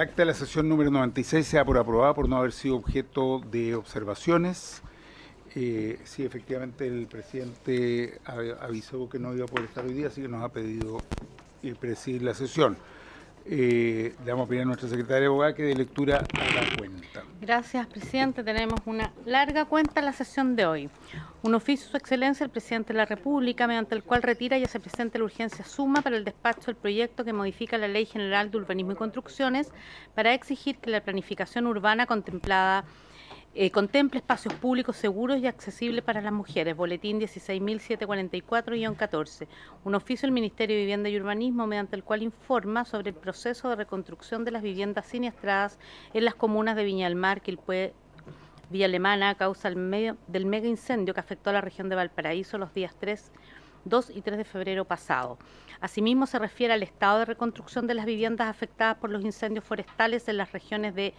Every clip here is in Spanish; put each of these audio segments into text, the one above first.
acta de la sesión número 96 se da por aprobada por no haber sido objeto de observaciones. Sí, efectivamente el presidente avisó que no iba a poder estar hoy día, así que nos ha pedido presidir la sesión. Le damos a pedir a nuestra secretaria de abogada que dé lectura a la cuenta. Gracias, presidente. Tenemos una larga cuenta en la sesión de hoy. Un oficio de su excelencia, el presidente de la República, mediante el cual retira y hace presente la urgencia suma para el despacho del proyecto que modifica la Ley General de Urbanismo y Construcciones para exigir que la planificación urbana contemple espacios públicos seguros y accesibles para las mujeres. Boletín 16.744-14. Un oficio del Ministerio de Vivienda y Urbanismo mediante el cual informa sobre el proceso de reconstrucción de las viviendas siniestradas en las comunas de Viña del Mar, Quilpué, Villa Alemana, a causa del mega incendio que afectó a la región de Valparaíso los días 2 y 3 de febrero pasado. Asimismo, se refiere al estado de reconstrucción de las viviendas afectadas por los incendios forestales en las regiones de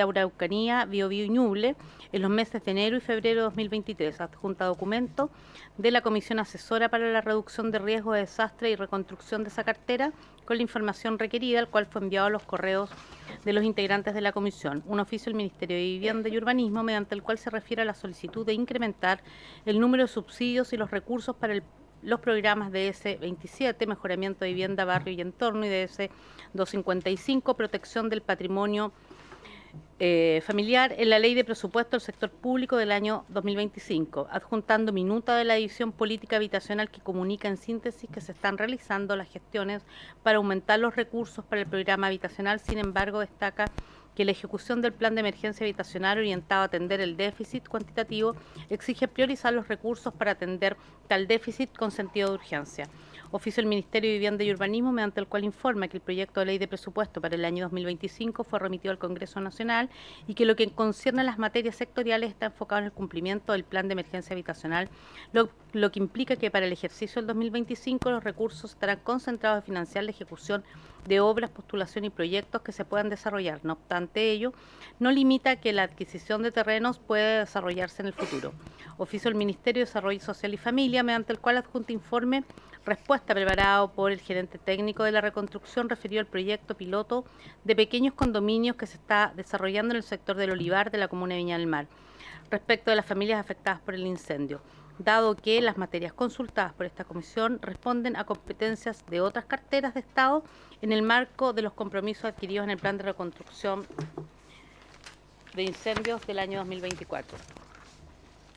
Araucanía, Biobío y Ñuble en los meses de enero y febrero de 2023. Adjunta documento de la Comisión Asesora para la Reducción de Riesgos de Desastre y Reconstrucción de esa cartera con la información requerida, el cual fue enviado a los correos de los integrantes de la comisión. Un oficio del Ministerio de Vivienda y Urbanismo mediante el cual se refiere a la solicitud de incrementar el número de subsidios y los recursos para los programas DS27, Mejoramiento de Vivienda, Barrio y Entorno, y DS255, Protección del Patrimonio familiar, en la Ley de Presupuesto del Sector Público del año 2025, adjuntando minuta de la División Política Habitacional que comunica en síntesis que se están realizando las gestiones para aumentar los recursos para el programa habitacional. Sin embargo, destaca que la ejecución del plan de emergencia habitacional orientado a atender el déficit cuantitativo exige priorizar los recursos para atender tal déficit con sentido de urgencia. Oficio del Ministerio de Vivienda y Urbanismo, mediante el cual informa que el proyecto de ley de presupuesto para el año 2025 fue remitido al Congreso Nacional y que lo que concierne a las materias sectoriales está enfocado en el cumplimiento del plan de emergencia habitacional, lo que implica que para el ejercicio del 2025 los recursos estarán concentrados en financiar la ejecución de obras, postulación y proyectos que se puedan desarrollar. No obstante ello, no limita que la adquisición de terrenos pueda desarrollarse en el futuro. Oficio del Ministerio de Desarrollo Social y Familia, mediante el cual adjunta informe respuesta preparado por el gerente técnico de la reconstrucción referido al proyecto piloto de pequeños condominios que se está desarrollando en el sector del Olivar de la comuna de Viña del Mar, respecto de las familias afectadas por el incendio, dado que las materias consultadas por esta comisión responden a competencias de otras carteras de Estado en el marco de los compromisos adquiridos en el Plan de Reconstrucción de Incendios del año 2024.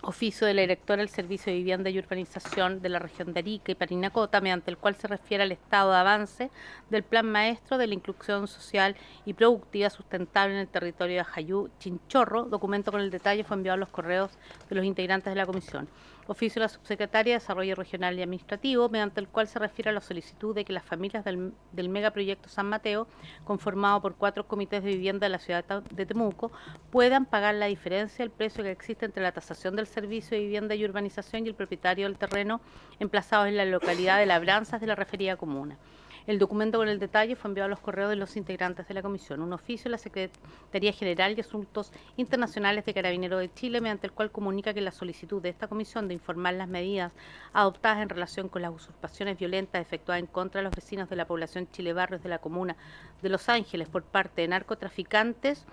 Oficio de la directora del Servicio de Vivienda y Urbanización de la región de Arica y Parinacota, mediante el cual se refiere al estado de avance del Plan Maestro de la Inclusión Social y Productiva Sustentable en el territorio de Ajayú, Chinchorro. Documento con el detalle fue enviado a los correos de los integrantes de la comisión. Oficio de la Subsecretaria de Desarrollo Regional y Administrativo, mediante el cual se refiere a la solicitud de que las familias del megaproyecto San Mateo, conformado por 4 comités de vivienda de la ciudad de Temuco, puedan pagar la diferencia del precio que existe entre la tasación del servicio de vivienda y urbanización y el propietario del terreno emplazados en la localidad de Labranzas de la referida comuna. El documento con el detalle fue enviado a los correos de los integrantes de la comisión. Un oficio de la Secretaría General de Asuntos Internacionales de Carabineros de Chile, mediante el cual comunica que la solicitud de esta comisión de informar las medidas adoptadas en relación con las usurpaciones violentas efectuadas en contra de los vecinos de la población Chile Barrios de la comuna de Los Ángeles por parte de narcotraficantes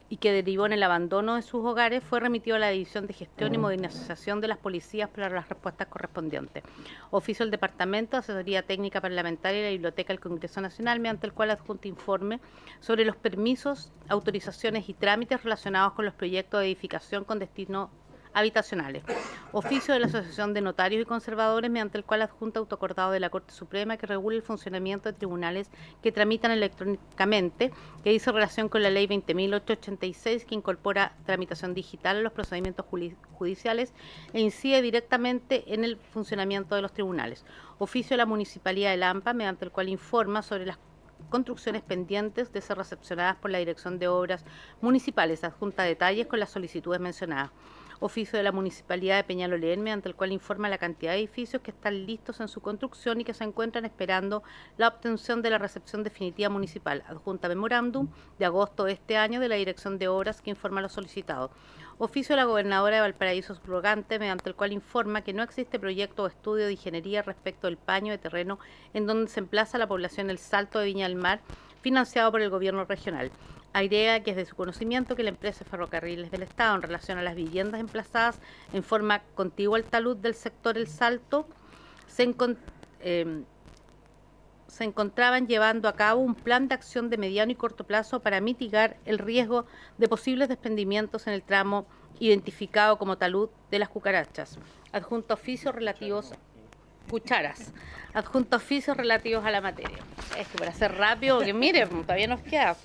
y que derivó en el abandono de sus hogares, fue remitido a la División de Gestión y Modernización de las Policías para las respuestas correspondientes. Oficio del Departamento de Asesoría Técnica Parlamentaria y la Biblioteca del Congreso Nacional, mediante el cual adjunta informe sobre los permisos, autorizaciones y trámites relacionados con los proyectos de edificación con destino habitacionales. Oficio de la Asociación de Notarios y Conservadores, mediante el cual adjunta autoacordado de la Corte Suprema que regula el funcionamiento de tribunales que tramitan electrónicamente, que dice relación con la Ley 20.886, que incorpora tramitación digital a los procedimientos judiciales e incide directamente en el funcionamiento de los tribunales. Oficio de la Municipalidad de Lampa, mediante el cual informa sobre las construcciones pendientes de ser recepcionadas por la Dirección de Obras Municipales, adjunta detalles con las solicitudes mencionadas. Oficio de la Municipalidad de Peñalolén, mediante el cual informa la cantidad de edificios que están listos en su construcción y que se encuentran esperando la obtención de la recepción definitiva municipal. Adjunta memorándum de agosto de este año de la Dirección de Obras que informa lo solicitado. Oficio de la Gobernadora de Valparaíso subrogante, mediante el cual informa que no existe proyecto o estudio de ingeniería respecto del paño de terreno en donde se emplaza la población El Salto de Viña del Mar, financiado por el gobierno regional. Agrega que es de su conocimiento que la empresa Ferrocarriles del Estado, en relación a las viviendas emplazadas en forma contigua al talud del sector El Salto, se encontraban llevando a cabo un plan de acción de mediano y corto plazo para mitigar el riesgo de posibles desprendimientos en el tramo identificado como talud de las cucarachas. Adjunto oficios relativos a la materia. Es que para ser rápido, que mire, todavía nos queda.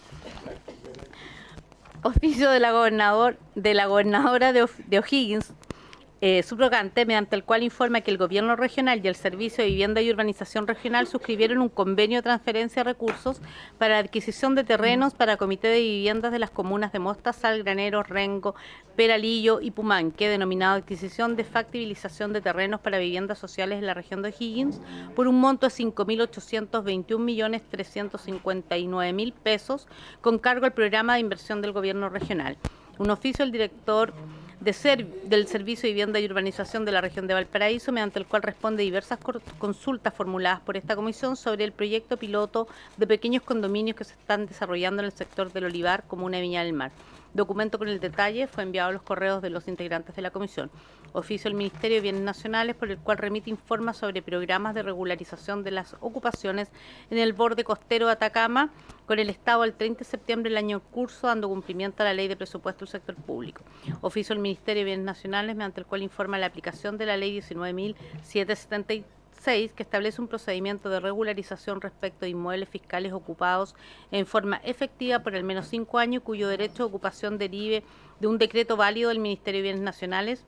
Oficio de la gobernadora de O'Higgins, subrogante, mediante el cual informa que el Gobierno Regional y el Servicio de Vivienda y Urbanización Regional suscribieron un convenio de transferencia de recursos para la adquisición de terrenos para Comité de Viviendas de las comunas de Mostazal, Graneros, Rengo, Peralillo y Pumanque, denominado Adquisición de Factibilización de Terrenos para Viviendas Sociales en la región de O'Higgins, por un monto de 5.821.359.000 pesos, con cargo al programa de inversión del Gobierno Regional. Un oficio del director del Servicio de Vivienda y Urbanización de la región de Valparaíso, mediante el cual responde diversas consultas formuladas por esta comisión sobre el proyecto piloto de pequeños condominios que se están desarrollando en el sector del Olivar, comuna de Viña del Mar. Documento con el detalle fue enviado a los correos de los integrantes de la comisión. Oficio del Ministerio de Bienes Nacionales, por el cual remite informes sobre programas de regularización de las ocupaciones en el borde costero de Atacama, con el Estado al 30 de septiembre del año en curso, dando cumplimiento a la Ley de Presupuesto del Sector Público. Oficio del Ministerio de Bienes Nacionales, mediante el cual informa la aplicación de la Ley 19.776, que establece un procedimiento de regularización respecto de inmuebles fiscales ocupados en forma efectiva por al menos 5 años, cuyo derecho de ocupación derive de un decreto válido del Ministerio de Bienes Nacionales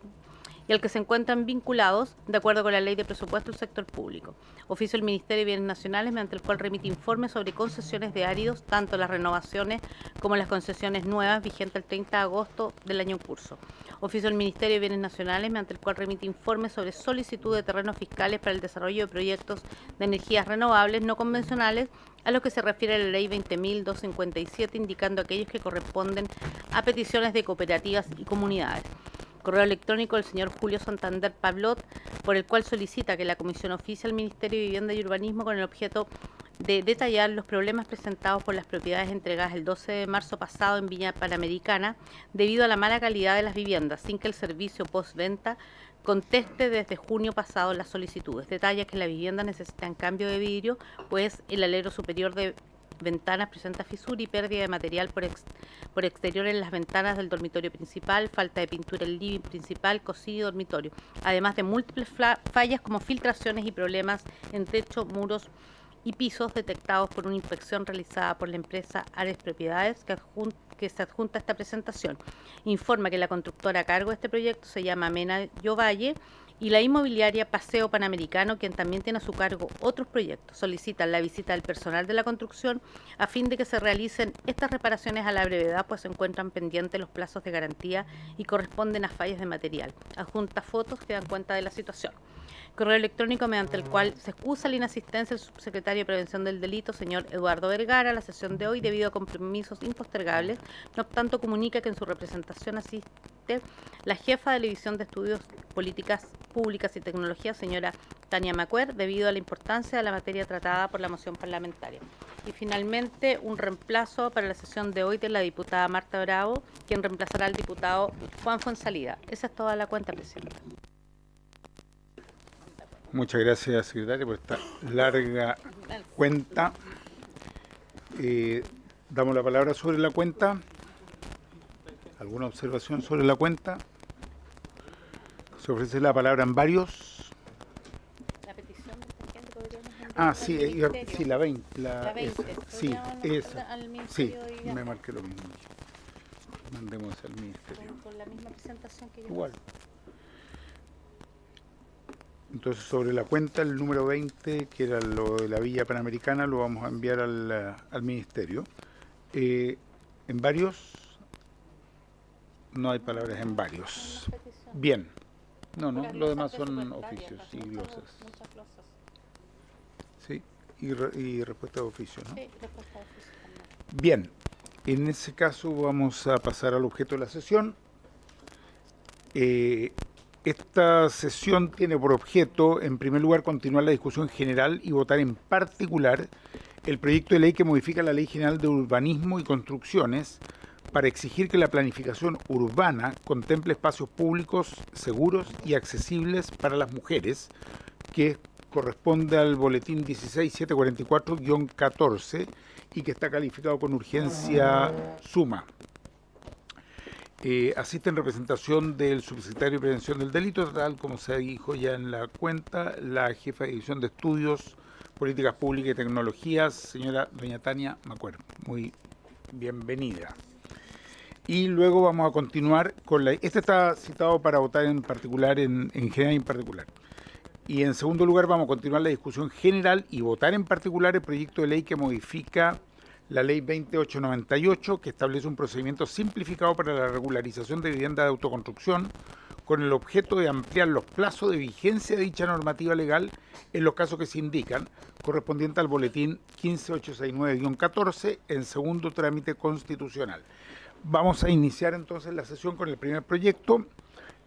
y al que se encuentran vinculados de acuerdo con la Ley de Presupuesto del Sector Público. Oficio del Ministerio de Bienes Nacionales, mediante el cual remite informes sobre concesiones de áridos, tanto las renovaciones como las concesiones nuevas, vigentes el 30 de agosto del año en curso. Oficio del Ministerio de Bienes Nacionales, mediante el cual remite informes sobre solicitud de terrenos fiscales para el desarrollo de proyectos de energías renovables no convencionales, a lo que se refiere la Ley 20.257, indicando aquellos que corresponden a peticiones de cooperativas y comunidades. Correo electrónico del señor Julio Santander Pablot, por el cual solicita que la Comisión oficie al Ministerio de Vivienda y Urbanismo con el objeto de detallar los problemas presentados por las propiedades entregadas el 12 de marzo pasado en Viña Panamericana debido a la mala calidad de las viviendas, sin que el servicio postventa conteste desde junio pasado las solicitudes. Detalla que las viviendas necesitan cambio de vidrio, pues el alero superior de ventanas presenta fisura y pérdida de material por exterior en las ventanas del dormitorio principal, falta de pintura en el living principal, cocina y dormitorio, además de múltiples fallas como filtraciones y problemas en techo, muros y pisos detectados por una inspección realizada por la empresa Ares Propiedades que se adjunta a esta presentación. Informa que la constructora a cargo de este proyecto se llama Mena Yovalle y la inmobiliaria Paseo Panamericano, quien también tiene a su cargo otros proyectos. Solicitan la visita del personal de la construcción a fin de que se realicen estas reparaciones a la brevedad, pues se encuentran pendientes los plazos de garantía y corresponden a fallas de material. Adjunta fotos que dan cuenta de la situación. Correo electrónico mediante el cual se excusa la inasistencia del subsecretario de Prevención del Delito, señor Eduardo Vergara, a la sesión de hoy debido a compromisos impostergables. No obstante, comunica que en su representación asiste la jefa de la División de Estudios Políticas Públicas y Tecnología, señora Tania Macuer, debido a la importancia de la materia tratada por la moción parlamentaria. Y finalmente, un reemplazo para la sesión de hoy de la diputada Marta Bravo, quien reemplazará al diputado Juan Fonsalida. Esa es toda la cuenta, presidenta. Muchas gracias, secretaria, por esta larga cuenta. Damos la palabra sobre la cuenta. ¿Alguna observación sobre la cuenta? Se ofrece la palabra en varios. La petición de esta gente Ah, sí, sí, la 20. La 20. Esa, sí, esa. Al Sí, Ministerio de Vivienda. me marqué lo mismo. Mandemos al ministerio. Con la misma presentación que yo. Igual. Entonces, sobre la cuenta, el número 20, que era lo de la Villa Panamericana, lo vamos a enviar al ministerio. En varios, no hay palabras en varios. Bien. No, lo demás son oficios y glosas. Muchas glosas. Sí, y respuesta de oficio, ¿no? Sí, respuesta de oficio también. Bien, en ese caso vamos a pasar al objeto de la sesión. Esta sesión tiene por objeto, en primer lugar, continuar la discusión general y votar en particular el proyecto de ley que modifica la Ley General de Urbanismo y Construcciones para exigir que la planificación urbana contemple espacios públicos seguros y accesibles para las mujeres, que corresponde al boletín 16744-14 y que está calificado con urgencia suma. Asiste en representación del subsecretario de Prevención del Delito, tal como se dijo ya en la cuenta, la jefa de División de Estudios, Políticas Públicas y Tecnologías, señora doña Tania Macuer. Muy bienvenida. Y luego vamos a continuar con la... Este está citado para votar en particular, en general y en particular. Y en segundo lugar vamos a continuar la discusión general y votar en particular el proyecto de ley que modifica la Ley 20898, que establece un procedimiento simplificado para la regularización de vivienda de autoconstrucción, con el objeto de ampliar los plazos de vigencia de dicha normativa legal en los casos que se indican, correspondiente al boletín 15869-14, en segundo trámite constitucional. Vamos a iniciar entonces la sesión con el primer proyecto,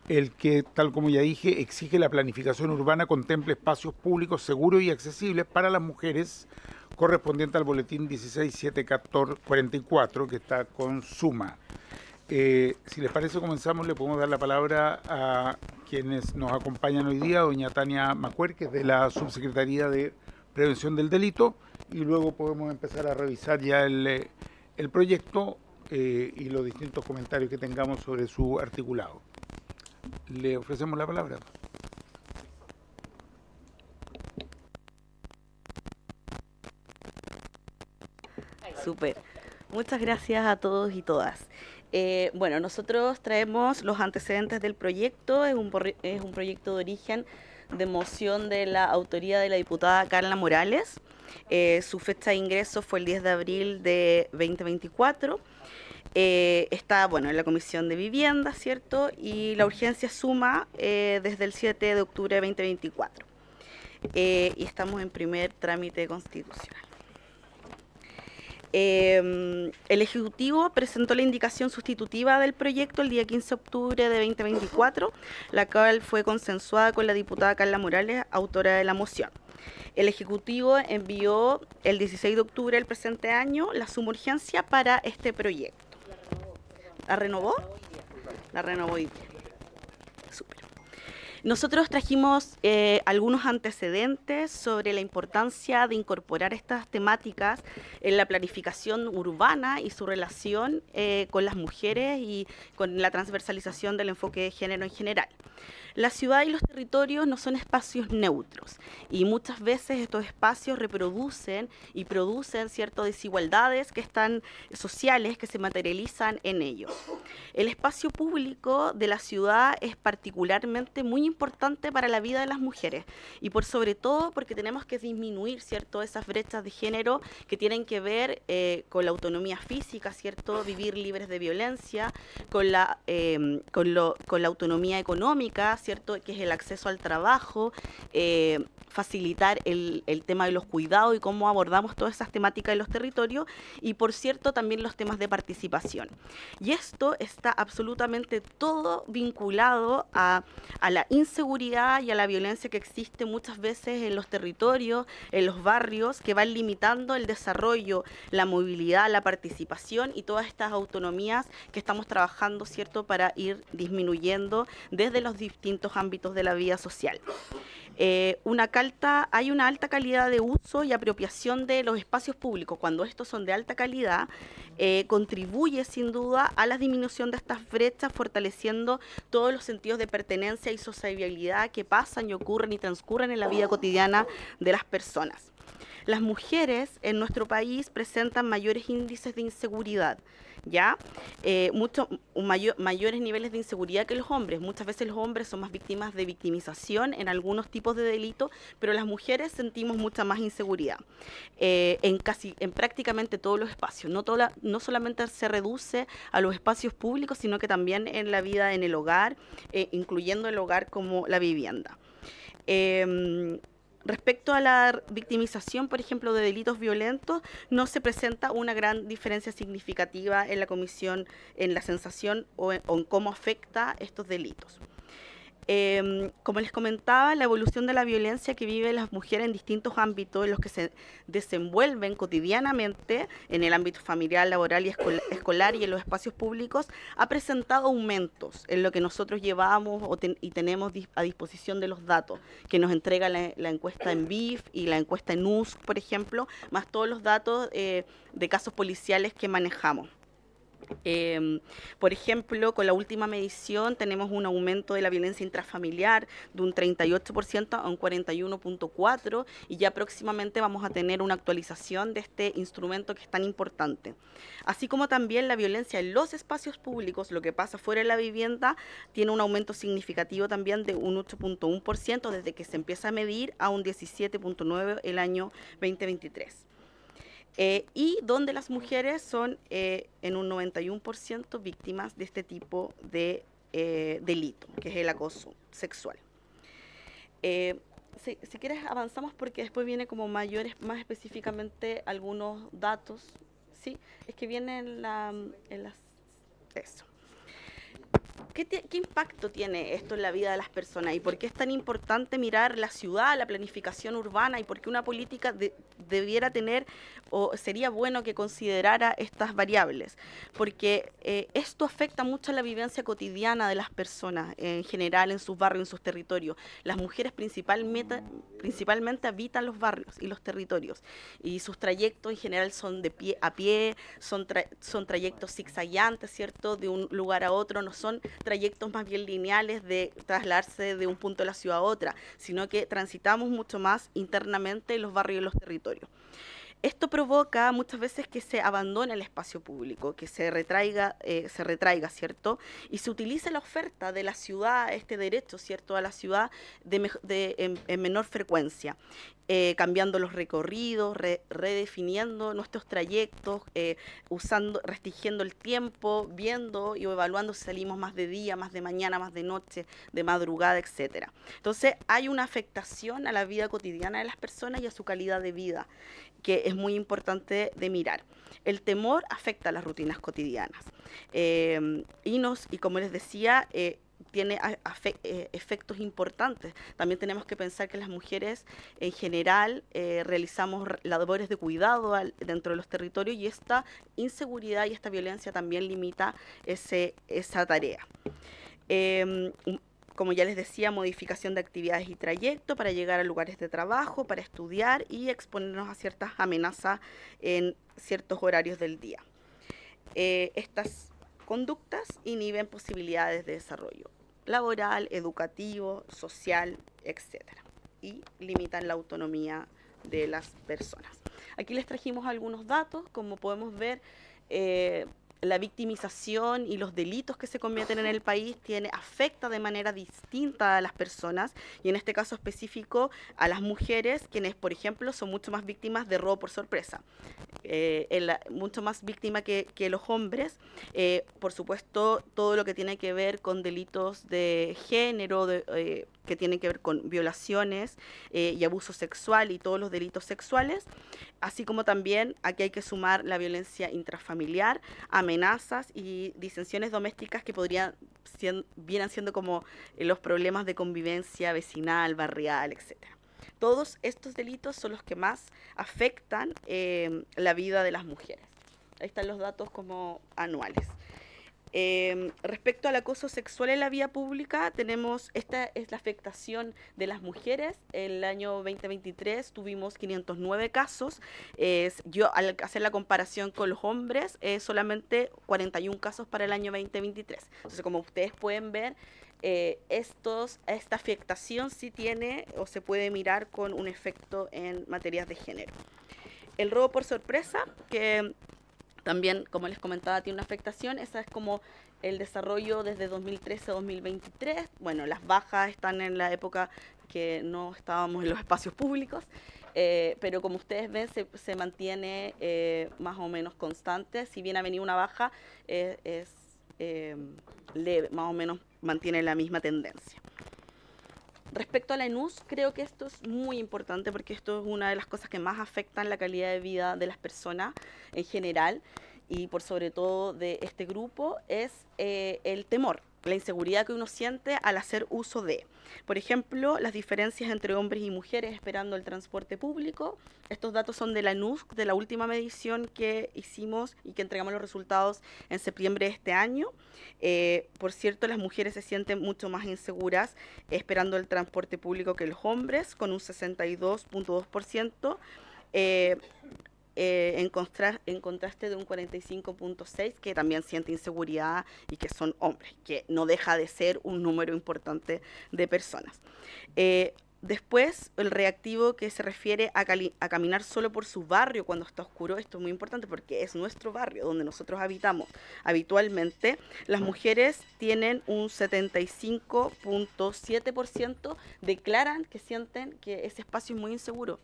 el que, tal como ya dije, exige la planificación urbana contemple espacios públicos seguros y accesibles para las mujeres, correspondiente al boletín 16744, que está con suma. Si les parece, comenzamos. Le podemos dar la palabra a quienes nos acompañan hoy día, doña Tania Macuer, que es de la Subsecretaría de Prevención del Delito, y luego podemos empezar a revisar ya el proyecto y los distintos comentarios que tengamos sobre su articulado. Le ofrecemos la palabra. Súper. Muchas gracias a todos y todas. Bueno, nosotros traemos los antecedentes del proyecto. Es un proyecto de origen de moción de la autoría de la diputada Carla Morales. Su fecha de ingreso fue el 10 de abril de 2024. Está, bueno, en la Comisión de Vivienda, ¿cierto? Y la urgencia suma desde el 7 de octubre de 2024. Y estamos en primer trámite constitucional. El Ejecutivo presentó la indicación sustitutiva del proyecto el día 15 de octubre de 2024, la cual fue consensuada con la diputada Carla Morales, autora de la moción. El Ejecutivo envió el 16 de octubre del presente año la suma urgencia para este proyecto. ¿La renovó? La renovó hoy día. Súper. Nosotros trajimos algunos antecedentes sobre la importancia de incorporar estas temáticas en la planificación urbana y su relación con las mujeres y con la transversalización del enfoque de género en general. La ciudad y los territorios no son espacios neutros y muchas veces estos espacios reproducen y producen ciertas desigualdades que están sociales que se materializan en ellos. El espacio público de la ciudad es particularmente muy importante para la vida de las mujeres y por sobre todo porque tenemos que disminuir, ¿cierto?, esas brechas de género que tienen que ver con la autonomía física, ¿cierto?, vivir libres de violencia, con la autonomía económica, ¿cierto?, que es el acceso al trabajo, facilitar el tema de los cuidados y cómo abordamos todas esas temáticas en los territorios y, por cierto, también los temas de participación. Y esto está absolutamente todo vinculado a la inseguridad y a la violencia que existe muchas veces en los territorios, en los barrios, que van limitando el desarrollo, la movilidad, la participación y todas estas autonomías que estamos trabajando, ¿cierto?, para ir disminuyendo desde los distintos ámbitos de la vida social. Hay una alta calidad de uso y apropiación de los espacios públicos. Cuando estos son de alta calidad, contribuye sin duda a la disminución de estas brechas, fortaleciendo todos los sentidos de pertenencia y sociabilidad que pasan y ocurren y transcurren en la vida cotidiana de las personas. Las mujeres en nuestro país presentan mayores índices de inseguridad, ¿ya? Mayores niveles de inseguridad que los hombres. Muchas veces los hombres son más víctimas de victimización en algunos tipos de delitos, pero las mujeres sentimos mucha más inseguridad en prácticamente todos los espacios. No solamente se reduce a los espacios públicos, sino que también en la vida en el hogar, incluyendo el hogar como la vivienda. Respecto a la victimización, por ejemplo, de delitos violentos, no se presenta una gran diferencia significativa en la comisión, en la sensación o en cómo afecta estos delitos. Como les comentaba, la evolución de la violencia que viven las mujeres en distintos ámbitos en los que se desenvuelven cotidianamente, en el ámbito familiar, laboral y escolar y en los espacios públicos, ha presentado aumentos en lo que nosotros llevamos y tenemos a disposición de los datos que nos entrega la encuesta en BIF y la encuesta en USC, por ejemplo, más todos los datos de casos policiales que manejamos. Por ejemplo, con la última medición tenemos un aumento de la violencia intrafamiliar de un 38% a un 41.4% y ya próximamente vamos a tener una actualización de este instrumento que es tan importante. Así como también la violencia en los espacios públicos, lo que pasa fuera de la vivienda, tiene un aumento significativo también de un 8.1% desde que se empieza a medir a un 17.9% el año 2023. Y donde las mujeres son en un 91% víctimas de este tipo de delito, que es el acoso sexual. Si quieres avanzamos porque después viene como más específicamente algunos datos, ¿sí? Es que viene eso. ¿Qué impacto tiene esto en la vida de las personas y por qué es tan importante mirar la ciudad, la planificación urbana y por qué una política debiera tener o sería bueno que considerara estas variables? Porque esto afecta mucho a la vivencia cotidiana de las personas en general, en sus barrios, en sus territorios. Las mujeres principalmente habitan los barrios y los territorios y sus trayectos en general son a pie, son trayectos zigzagueantes, ¿cierto? De un lugar a otro, no son trayectos más bien lineales de trasladarse de un punto de la ciudad a otra, sino que transitamos mucho más internamente en los barrios y los territorios. Esto provoca muchas veces que se abandone el espacio público, que se retraiga, ¿cierto? Y se utilice la oferta de la ciudad, este derecho, ¿cierto?, a la ciudad en menor frecuencia, cambiando los recorridos, redefiniendo nuestros trayectos, restringiendo el tiempo, viendo y evaluando si salimos más de día, más de mañana, más de noche, de madrugada, etcétera. Entonces, hay una afectación a la vida cotidiana de las personas y a su calidad de vida, que es muy importante de mirar. El temor afecta a las rutinas cotidianas y como les decía, tiene efectos importantes. También tenemos que pensar que las mujeres en general realizamos labores de cuidado dentro de los territorios y esta inseguridad y esta violencia también limita esa tarea. Como ya les decía, modificación de actividades y trayecto para llegar a lugares de trabajo, para estudiar y exponernos a ciertas amenazas en ciertos horarios del día. Estas conductas inhiben posibilidades de desarrollo laboral, educativo, social, etcétera, y limitan la autonomía de las personas. Aquí les trajimos algunos datos, como podemos ver, la victimización y los delitos que se cometen en el país afecta de manera distinta a las personas y en este caso específico a las mujeres, quienes por ejemplo son mucho más víctimas de robo por sorpresa, mucho más víctimas que los hombres. Por supuesto, todo lo que tiene que ver con delitos de género, que tienen que ver con violaciones y abuso sexual y todos los delitos sexuales, así como también aquí hay que sumar la violencia intrafamiliar, amenazas y disensiones domésticas que vienen siendo como los problemas de convivencia vecinal, barrial, etcétera. Todos estos delitos son los que más afectan la vida de las mujeres. Ahí están los datos como anuales. Respecto al acoso sexual en la vía pública, esta es la afectación de las mujeres. El año 2023 tuvimos 509 casos. Yo al hacer la comparación con los hombres, solamente 41 casos para el año 2023. Entonces, como ustedes pueden ver, esta afectación sí tiene o se puede mirar con un efecto en materias de género. El robo por sorpresa, que también, como les comentaba, tiene una afectación. Esa es como el desarrollo desde 2013 a 2023. Bueno, las bajas están en la época que no estábamos en los espacios públicos, pero como ustedes ven, se mantiene más o menos constante. Si bien ha venido una baja, es leve, más o menos mantiene la misma tendencia. Respecto a la ENUS, creo que esto es muy importante porque esto es una de las cosas que más afectan la calidad de vida de las personas en general y por sobre todo de este grupo, es el temor. la inseguridad que uno siente al hacer uso de. Por ejemplo, las diferencias entre hombres y mujeres esperando el transporte público. Estos datos son de la NUSC, de la última medición que hicimos y que entregamos los resultados en septiembre de este año. Por cierto, las mujeres se sienten mucho más inseguras esperando el transporte público que los hombres, con un 62.2%. En contraste de un 45.6% que también siente inseguridad y que son hombres, que no deja de ser un número importante de personas. Después, el reactivo que se refiere a caminar solo por su barrio cuando está oscuro. Esto es muy importante porque es nuestro barrio donde nosotros habitamos habitualmente. Las mujeres tienen un 75.7% declaran que sienten que ese espacio es muy inseguro.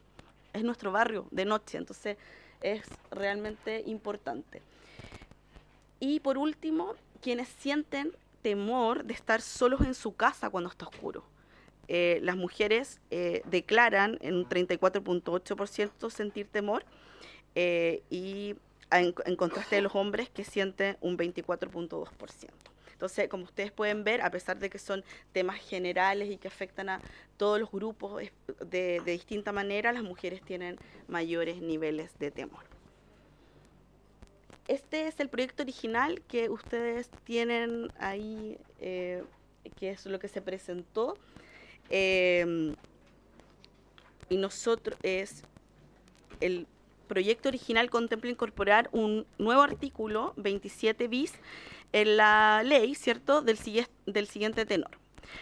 Es nuestro barrio de noche, entonces es realmente importante. Y por último, quienes sienten temor de estar solos en su casa cuando está oscuro. Las mujeres declaran en un 34.8% sentir temor y en contraste de los hombres que sienten un 24.2%. Entonces, como ustedes pueden ver, a pesar de que son temas generales y que afectan a todos los grupos de distinta manera, las mujeres tienen mayores niveles de temor. Este es el proyecto original que ustedes tienen ahí, que es lo que se presentó. Y el proyecto original contempla incorporar un nuevo artículo 27 bis en la ley, ¿cierto?, del siguiente tenor.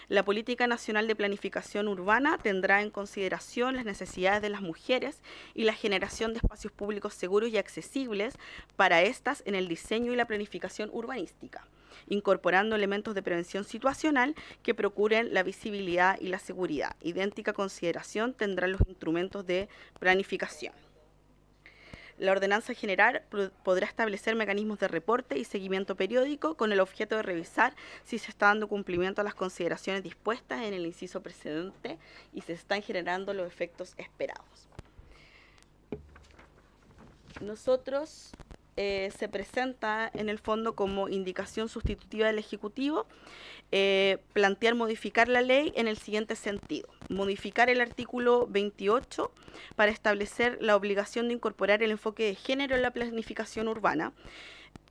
La Política Nacional de Planificación Urbana tendrá en consideración las necesidades de las mujeres y la generación de espacios públicos seguros y accesibles para estas en el diseño y la planificación urbanística, incorporando elementos de prevención situacional que procuren la visibilidad y la seguridad. Idéntica consideración tendrán los instrumentos de planificación. La ordenanza general podrá establecer mecanismos de reporte y seguimiento periódico con el objeto de revisar si se está dando cumplimiento a las consideraciones dispuestas en el inciso precedente y se están generando los efectos esperados. Nosotros se presenta en el fondo como indicación sustitutiva del Ejecutivo plantear modificar la ley en el siguiente sentido: modificar el artículo 28 para establecer la obligación de incorporar el enfoque de género en la planificación urbana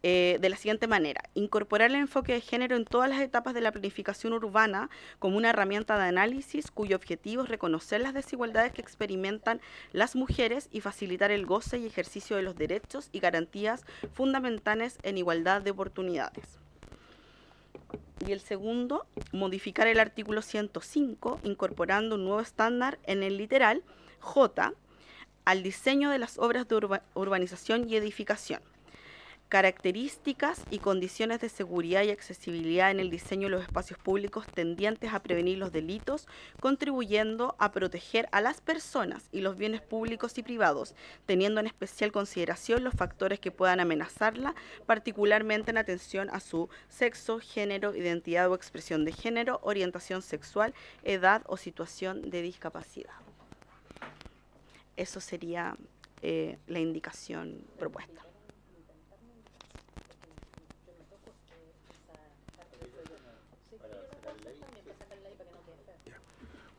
de la siguiente manera: incorporar el enfoque de género en todas las etapas de la planificación urbana como una herramienta de análisis cuyo objetivo es reconocer las desigualdades que experimentan las mujeres y facilitar el goce y ejercicio de los derechos y garantías fundamentales en igualdad de oportunidades. Y el segundo, modificar el artículo 105, incorporando un nuevo estándar en el literal J al diseño de las obras de urbanización y edificación. Características y condiciones de seguridad y accesibilidad en el diseño de los espacios públicos tendientes a prevenir los delitos, contribuyendo a proteger a las personas y los bienes públicos y privados, teniendo en especial consideración los factores que puedan amenazarla, particularmente en atención a su sexo, género, identidad o expresión de género, orientación sexual, edad o situación de discapacidad. Eso sería la indicación propuesta.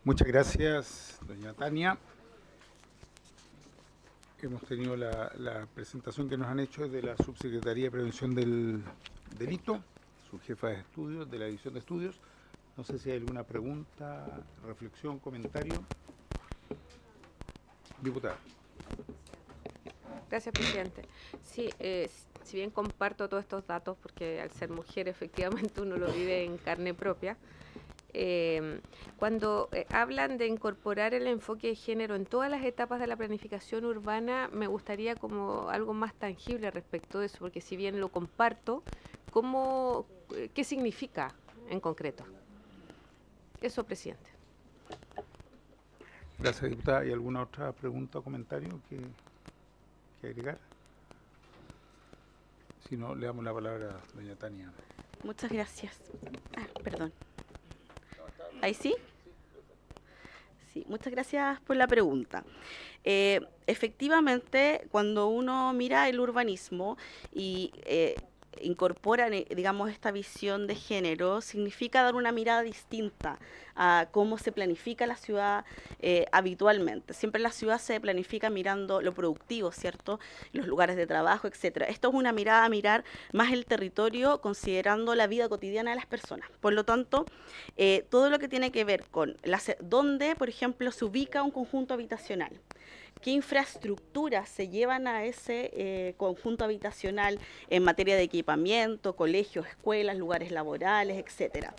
Muchas gracias, doña Tania. Hemos tenido la presentación que nos han hecho de la Subsecretaría de Prevención del Delito, su jefa de estudios, de la División de Estudios. No sé si hay alguna pregunta, reflexión, comentario. Diputada. Gracias, presidente. Sí, si bien comparto todos estos datos, porque al ser mujer efectivamente uno lo vive en carne propia, cuando hablan de incorporar el enfoque de género en todas las etapas de la planificación urbana, me gustaría como algo más tangible respecto de eso, porque si bien lo comparto, ¿qué significa en concreto? Eso, presidente. Gracias, diputada. ¿Hay alguna otra pregunta o comentario que agregar? Si no, le damos la palabra a doña Tania. Muchas gracias. Perdón. ¿Ahí sí? Sí, muchas gracias por la pregunta. Efectivamente, cuando uno mira el urbanismo y incorporan, digamos, esta visión de género, significa dar una mirada distinta a cómo se planifica la ciudad habitualmente. Siempre la ciudad se planifica mirando lo productivo, ¿cierto? Los lugares de trabajo, etcétera. Esto es una mirada a mirar más el territorio considerando la vida cotidiana de las personas. Por lo tanto, todo lo que tiene que ver con dónde, por ejemplo, se ubica un conjunto habitacional, qué infraestructuras se llevan a ese conjunto habitacional en materia de equipamiento, colegios, escuelas, lugares laborales, etcétera.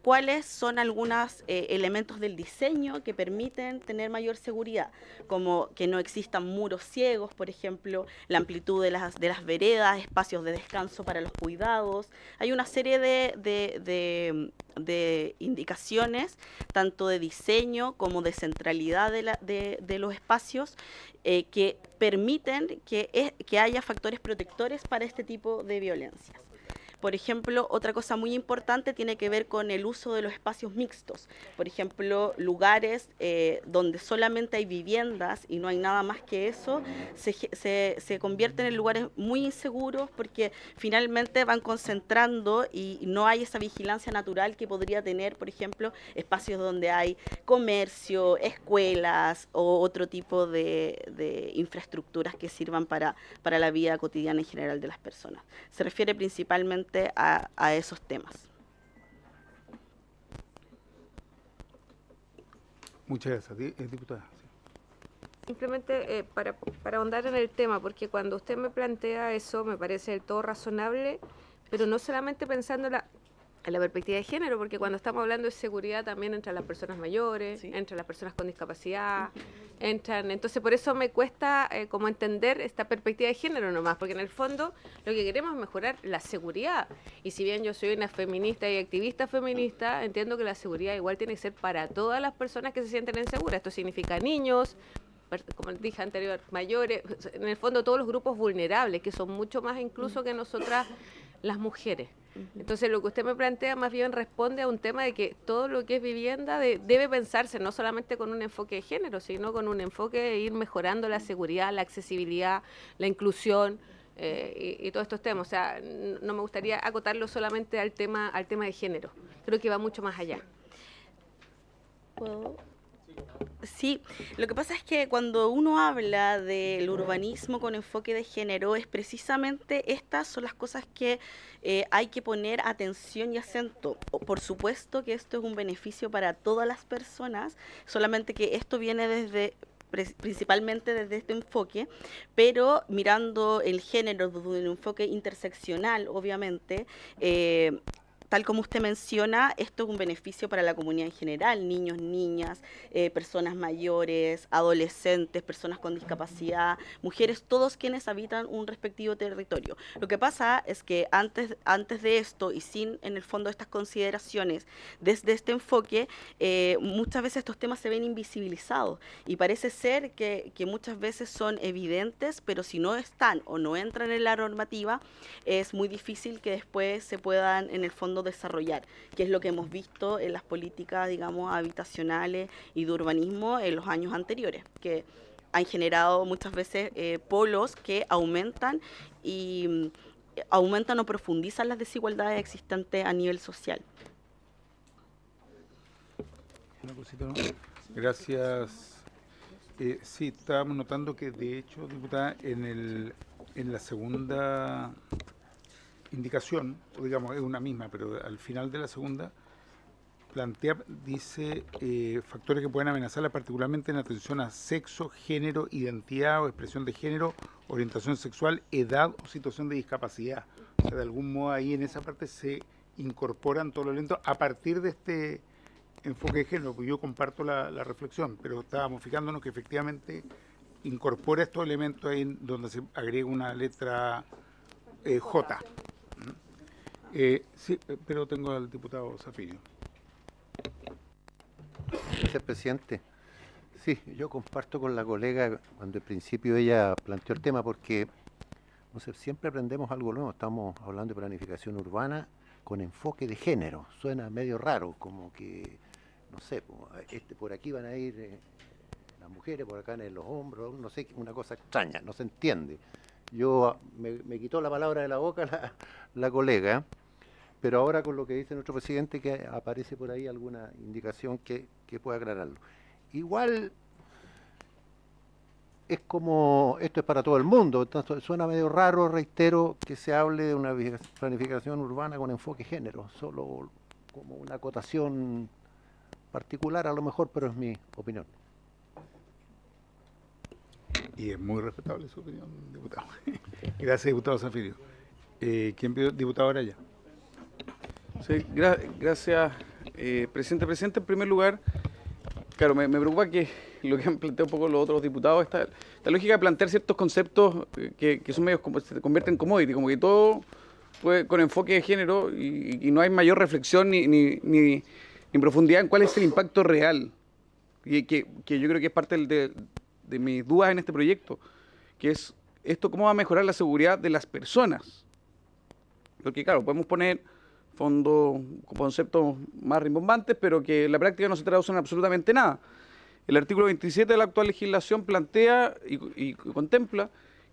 ¿Cuáles son algunos elementos del diseño que permiten tener mayor seguridad? Como que no existan muros ciegos, por ejemplo, la amplitud de las veredas, espacios de descanso para los cuidados. Hay una serie de indicaciones, tanto de diseño como de centralidad de los espacios, que permiten que haya factores protectores para este tipo de violencias. Por ejemplo, otra cosa muy importante tiene que ver con el uso de los espacios mixtos. Por ejemplo, lugares donde solamente hay viviendas y no hay nada más que eso, se convierten en lugares muy inseguros porque finalmente van concentrando y no hay esa vigilancia natural que podría tener, por ejemplo, espacios donde hay comercio, escuelas o otro tipo de infraestructuras que sirvan para la vida cotidiana en general de las personas. Se refiere principalmente a esos temas. Muchas gracias, diputada. Simplemente para ahondar en el tema, porque cuando usted me plantea eso me parece del todo razonable, pero no solamente pensando en la perspectiva de género, porque cuando estamos hablando de seguridad también entran las personas mayores, Sí. entran las personas con discapacidad, entonces por eso me cuesta como entender esta perspectiva de género nomás, porque en el fondo lo que queremos es mejorar la seguridad, y si bien yo soy una feminista y activista feminista, entiendo que la seguridad igual tiene que ser para todas las personas que se sienten inseguras. Esto significa niños, como dije anterior, mayores, en el fondo todos los grupos vulnerables, que son mucho más incluso que nosotras las mujeres. Entonces lo que usted me plantea más bien responde a un tema de que todo lo que es vivienda debe pensarse no solamente con un enfoque de género, sino con un enfoque de ir mejorando la seguridad, la accesibilidad, la inclusión y todos estos temas. O sea, no me gustaría acotarlo solamente al tema de género. Creo que va mucho más allá. ¿Puedo? Sí, lo que pasa es que cuando uno habla del urbanismo con enfoque de género, es precisamente estas son las cosas que hay que poner atención y acento. Por supuesto que esto es un beneficio para todas las personas, solamente que esto viene principalmente desde este enfoque, pero mirando el género desde un enfoque interseccional, obviamente, tal como usted menciona, esto es un beneficio para la comunidad en general, niños, niñas, personas mayores, adolescentes, personas con discapacidad, mujeres, todos quienes habitan un respectivo territorio. Lo que pasa es que antes de esto y sin en el fondo estas consideraciones desde este enfoque, muchas veces estos temas se ven invisibilizados y parece ser que muchas veces son evidentes, pero si no están o no entran en la normativa, es muy difícil que después se puedan en el fondo desarrollar, que es lo que hemos visto en las políticas, digamos, habitacionales y de urbanismo en los años anteriores, que han generado muchas veces polos que aumentan o profundizan las desigualdades existentes a nivel social. Una cosita, ¿no? Gracias. Sí, estábamos notando que, de hecho, diputada, en la segunda indicación, o digamos, es una misma, pero al final de la segunda, dice factores que pueden amenazarla particularmente en atención a sexo, género, identidad o expresión de género, orientación sexual, edad o situación de discapacidad. O sea, de algún modo ahí en esa parte se incorporan todos los elementos a partir de este enfoque de género, pues yo comparto la reflexión, pero estábamos fijándonos que efectivamente incorpora estos elementos ahí donde se agrega una letra J. Sí, pero tengo al diputado Zafirio. Gracias, presidente. Sí, yo comparto con la colega cuando al principio ella planteó el tema porque, no sé, siempre aprendemos algo nuevo. Estamos hablando de planificación urbana con enfoque de género. Suena medio raro, como que, no sé, por aquí van a ir las mujeres, por acá en los hombros, no sé, una cosa extraña, no se entiende. Me quitó la palabra de la boca la colega, pero ahora con lo que dice nuestro presidente, que aparece por ahí alguna indicación que pueda aclararlo. Igual es como, esto es para todo el mundo, entonces suena medio raro, reitero, que se hable de una planificación urbana con enfoque género, solo como una acotación particular a lo mejor, pero es mi opinión. Y es muy respetable su opinión, diputado. Gracias, diputado Zafiro. ¿Quién pidió? Diputado Araya. Sí, gracias, presidente. Presidente, en primer lugar, claro, me preocupa que lo que han planteado un poco los otros diputados, esta lógica de plantear ciertos conceptos que son medios, como se convierten en commodity, como que todo puede, con enfoque de género y no hay mayor reflexión ni profundidad en cuál es el impacto real. Y que yo creo que es parte de mis dudas en este proyecto, que es esto cómo va a mejorar la seguridad de las personas. Porque claro, podemos poner fondos, conceptos más rimbombantes, pero que en la práctica no se traducen en absolutamente nada. El artículo 27 de la actual legislación plantea y contempla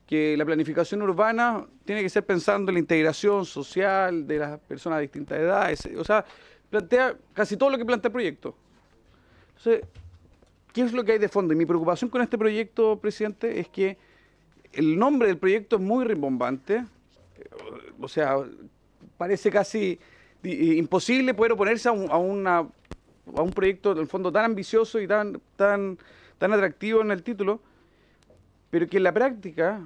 que la planificación urbana tiene que ser pensando en la integración social de las personas de distintas edades, o sea, plantea casi todo lo que plantea el proyecto. Entonces, ¿qué es lo que hay de fondo? Y mi preocupación con este proyecto, presidente, es que el nombre del proyecto es muy rimbombante, o sea, parece casi imposible poder oponerse a un proyecto, en el fondo, tan ambicioso y tan atractivo en el título, pero que en la práctica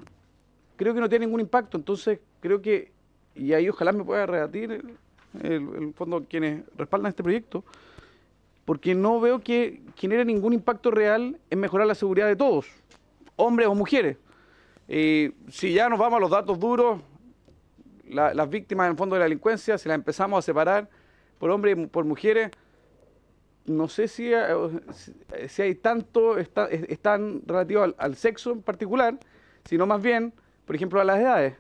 creo que no tiene ningún impacto. Entonces, creo que, y ahí ojalá me pueda rebatir el fondo quienes respaldan este proyecto, porque no veo que genere ningún impacto real en mejorar la seguridad de todos, hombres o mujeres. Si ya nos vamos a los datos duros, las víctimas en el fondo de la delincuencia, si las empezamos a separar por hombres y por mujeres, no sé si hay tanto, es tan relativo al sexo en particular, sino más bien, por ejemplo, a las edades,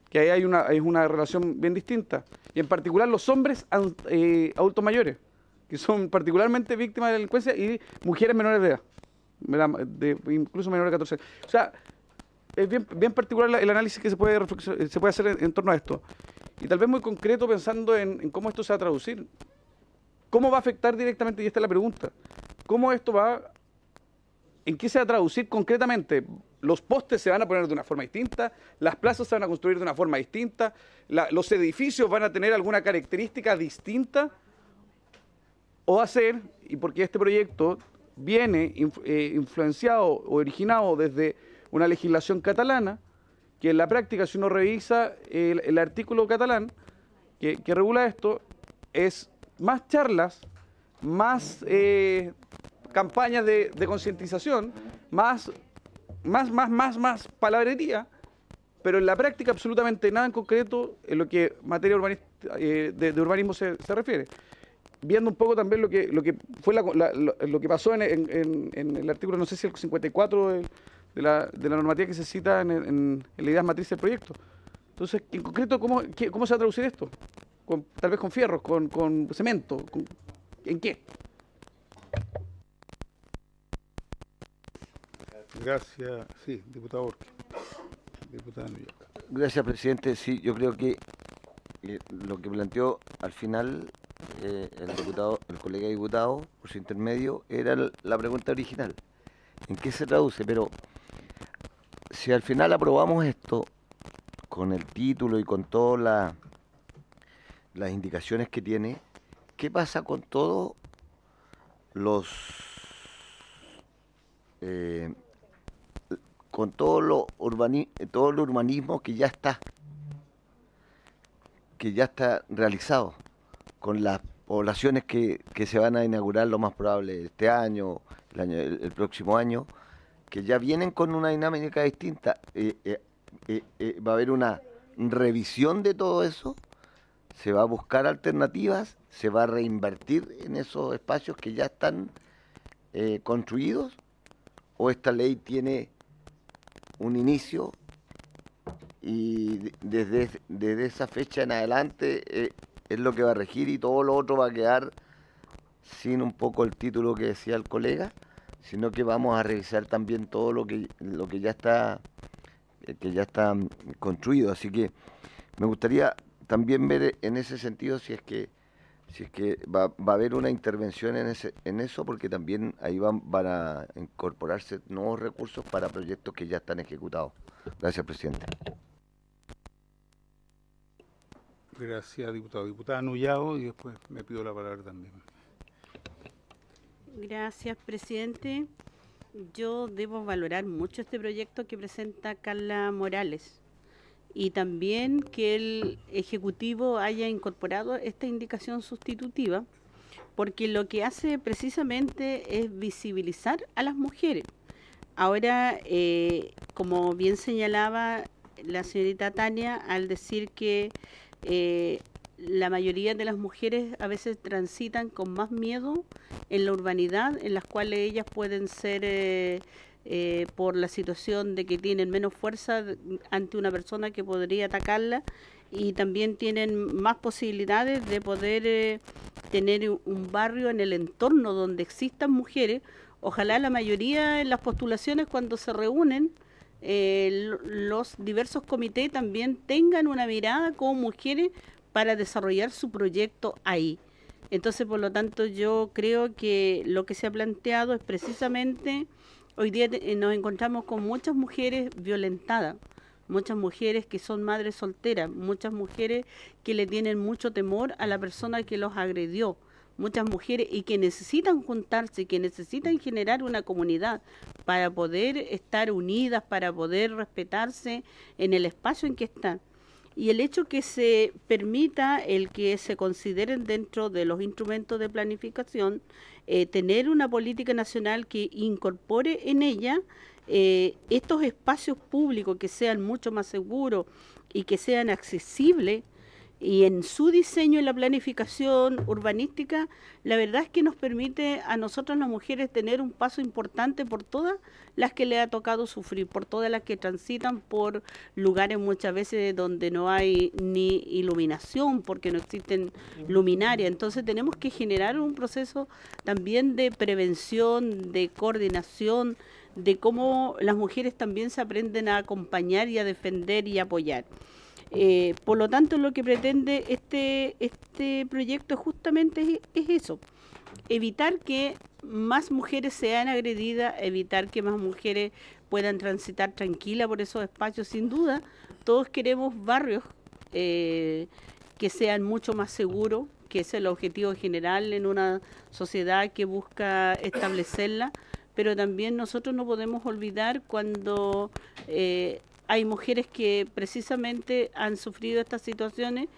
que ahí hay una relación bien distinta. Y en particular los hombres adultos mayores, que son particularmente víctimas de delincuencia, y mujeres menores de edad, incluso menores de 14 años. O sea, es bien particular el análisis que se puede hacer en torno a esto. Y tal vez muy concreto pensando en cómo esto se va a traducir. ¿Cómo va a afectar directamente? Y esta es la pregunta. ¿Cómo esto en qué se va a traducir concretamente? Los postes se van a poner de una forma distinta, las plazas se van a construir de una forma distinta, los edificios van a tener alguna característica distinta, o va a ser, y porque este proyecto viene influenciado o originado desde una legislación catalana, que en la práctica, si uno revisa el artículo catalán que regula esto, es más charlas, más campañas de concientización, más palabrería, pero en la práctica absolutamente nada en concreto en lo que materia de urbanismo se refiere. Viendo un poco también lo que fue lo que pasó en el artículo, no sé si el 54 de la normativa que se cita en la idea matriz del proyecto. Entonces, en concreto, ¿cómo se va a traducir esto? Tal vez con fierros, con cemento, ¿en qué? Gracias. Sí, diputado Borges. Diputada New York. Gracias, presidente. Sí, yo creo que lo que planteó al final el colega diputado, por su intermedio, era la pregunta original. ¿En qué se traduce? Pero si al final aprobamos esto, con el título y con todas las indicaciones que tiene, ¿qué pasa con todos todo el urbanismo que ya está realizado, con las poblaciones que se van a inaugurar lo más probable este año, el próximo año, que ya vienen con una dinámica distinta? Va a haber una revisión de todo eso, se va a buscar alternativas, se va a reinvertir en esos espacios que ya están construidos, o esta ley tiene un inicio y desde esa fecha en adelante es lo que va a regir, y todo lo otro va a quedar sin un poco el título que decía el colega, sino que vamos a revisar también todo lo que ya está que ya están construidos. Así que me gustaría también ver en ese sentido si es que va a haber una intervención en eso, porque también ahí van a incorporarse nuevos recursos para proyectos que ya están ejecutados. Gracias, presidente. Gracias, diputado. Diputada Nullado, y después me pido la palabra también. Gracias, presidente. Yo debo valorar mucho este proyecto que presenta Carla Morales y también que el Ejecutivo haya incorporado esta indicación sustitutiva, porque lo que hace precisamente es visibilizar a las mujeres. Ahora, como bien señalaba la señorita Tania, al decir que la mayoría de las mujeres a veces transitan con más miedo en la urbanidad, en las cuales ellas pueden ser por la situación de que tienen menos fuerza ante una persona que podría atacarla, y también tienen más posibilidades de poder tener un barrio en el entorno donde existan mujeres. Ojalá la mayoría en las postulaciones, cuando se reúnen, los diversos comités también tengan una mirada como mujeres para desarrollar su proyecto ahí. Entonces, por lo tanto, yo creo que lo que se ha planteado es precisamente, hoy día nos encontramos con muchas mujeres violentadas, muchas mujeres que son madres solteras, muchas mujeres que le tienen mucho temor a la persona que los agredió, muchas mujeres y que necesitan juntarse, que necesitan generar una comunidad para poder estar unidas, para poder respetarse en el espacio en que están. Y el hecho que se permita el que se consideren dentro de los instrumentos de planificación, tener una política nacional que incorpore en ella estos espacios públicos que sean mucho más seguros y que sean accesibles, y en su diseño y la planificación urbanística, la verdad es que nos permite a nosotras las mujeres tener un paso importante por todas las que le ha tocado sufrir, por todas las que transitan por lugares muchas veces donde no hay ni iluminación, porque no existen luminarias. Entonces tenemos que generar un proceso también de prevención, de coordinación, de cómo las mujeres también se aprenden a acompañar y a defender y apoyar. Por lo tanto, lo que pretende este proyecto justamente es eso, evitar que más mujeres sean agredidas, evitar que más mujeres puedan transitar tranquila por esos espacios. Sin duda, todos queremos barrios que sean mucho más seguros, que ese es el objetivo general en una sociedad que busca establecerla, pero también nosotros no podemos olvidar cuando hay mujeres que precisamente han sufrido estas situaciones,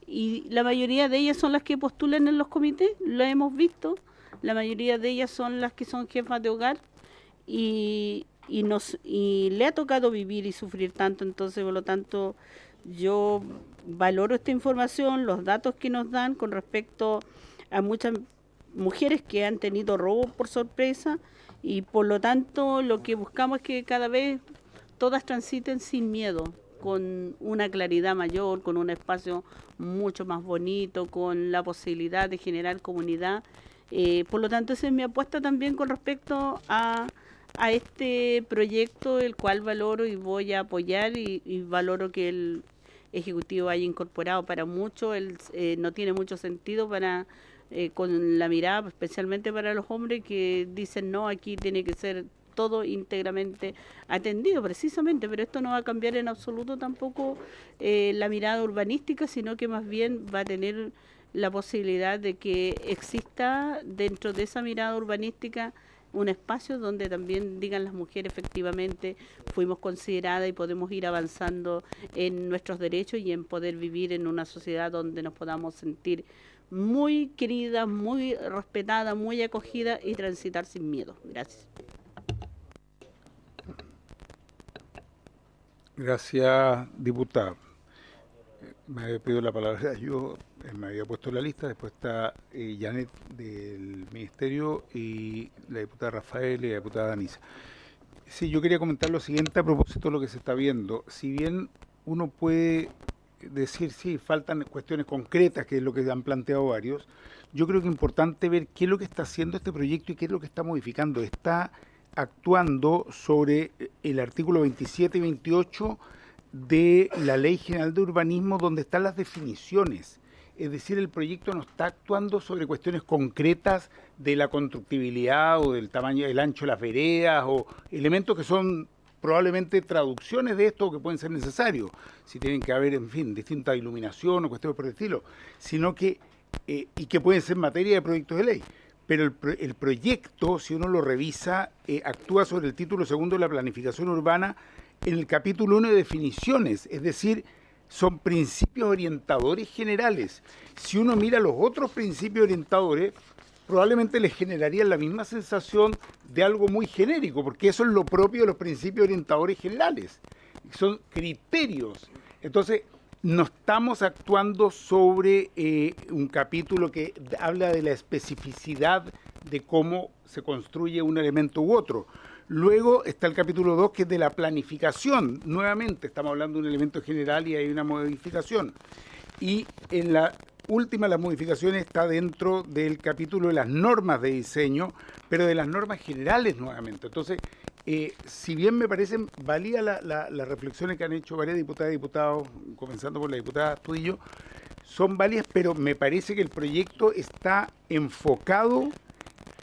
y la mayoría de ellas son las que postulan en los comités, lo hemos visto, la mayoría de ellas son las que son jefas de hogar y le ha tocado vivir y sufrir tanto. Entonces, por lo tanto, yo valoro esta información, los datos que nos dan con respecto a muchas mujeres que han tenido robo por sorpresa, y por lo tanto lo que buscamos es que cada vez todas transiten sin miedo, con una claridad mayor, con un espacio mucho más bonito, con la posibilidad de generar comunidad. Por lo tanto, esa es mi apuesta también con respecto a este proyecto, el cual valoro y voy a apoyar, y valoro que el Ejecutivo haya incorporado. Para muchos no tiene mucho sentido con la mirada, especialmente para los hombres que dicen no, aquí tiene que ser todo íntegramente atendido precisamente, pero esto no va a cambiar en absoluto tampoco la mirada urbanística, sino que más bien va a tener la posibilidad de que exista dentro de esa mirada urbanística un espacio donde también digan las mujeres efectivamente fuimos consideradas y podemos ir avanzando en nuestros derechos y en poder vivir en una sociedad donde nos podamos sentir muy queridas, muy respetadas, muy acogidas y transitar sin miedo. Gracias. Gracias, diputada. Me había pedido la palabra yo, me había puesto en la lista, después está Janet del Ministerio y la diputada Rafael y la diputada Danisa. Sí, yo quería comentar lo siguiente a propósito de lo que se está viendo. Si bien uno puede decir, sí, faltan cuestiones concretas, que es lo que han planteado varios, yo creo que es importante ver qué es lo que está haciendo este proyecto y qué es lo que está modificando. Está actuando sobre el artículo 27 y 28 de la Ley General de Urbanismo, donde están las definiciones. Es decir, el proyecto no está actuando sobre cuestiones concretas de la constructibilidad o del tamaño, del ancho de las veredas o elementos que son probablemente traducciones de esto que pueden ser necesarios, si tienen que haber, en fin, distinta iluminación o cuestiones por el estilo, sino que, y que pueden ser materia de proyectos de ley. Pero el proyecto, si uno lo revisa, actúa sobre el título segundo de la planificación urbana en el capítulo 1 de definiciones, es decir, son principios orientadores generales. Si uno mira los otros principios orientadores, probablemente les generaría la misma sensación de algo muy genérico, porque eso es lo propio de los principios orientadores generales. Son criterios. Entonces, no estamos actuando sobre un capítulo que habla de la especificidad de cómo se construye un elemento u otro. Luego está el capítulo 2, que es de la planificación. Nuevamente estamos hablando de un elemento general y hay una modificación. Y en la última, las modificaciones está dentro del capítulo de las normas de diseño, pero de las normas generales nuevamente. Entonces, si bien me parecen válidas las reflexiones que han hecho varias diputadas y diputados, comenzando por la diputada Astudillo, son válidas, pero me parece que el proyecto está enfocado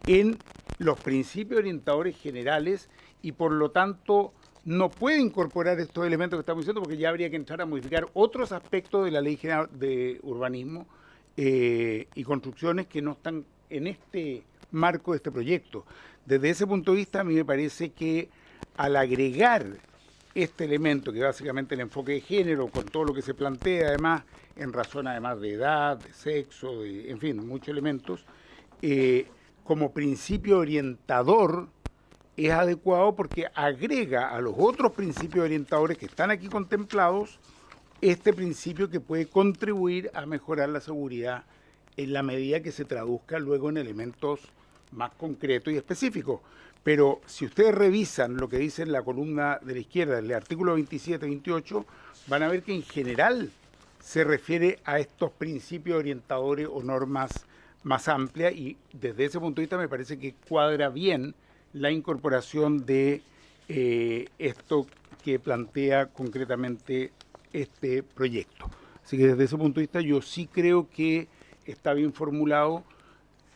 en los principios orientadores generales y por lo tanto no puede incorporar estos elementos que estamos diciendo porque ya habría que entrar a modificar otros aspectos de la Ley General de Urbanismo y construcciones que no están en este marco de este proyecto. Desde ese punto de vista, a mí me parece que al agregar este elemento, que básicamente el enfoque de género, con todo lo que se plantea, además, en razón además de edad, de sexo, en fin, muchos elementos, como principio orientador, es adecuado porque agrega a los otros principios orientadores que están aquí contemplados este principio que puede contribuir a mejorar la seguridad en la medida que se traduzca luego en elementos más concretos y específicos. Pero si ustedes revisan lo que dice en la columna de la izquierda, el artículo 27 y 28, van a ver que en general se refiere a estos principios orientadores o normas más amplias y desde ese punto de vista me parece que cuadra bien la incorporación de esto que plantea concretamente este proyecto. Así que desde ese punto de vista yo sí creo que está bien formulado.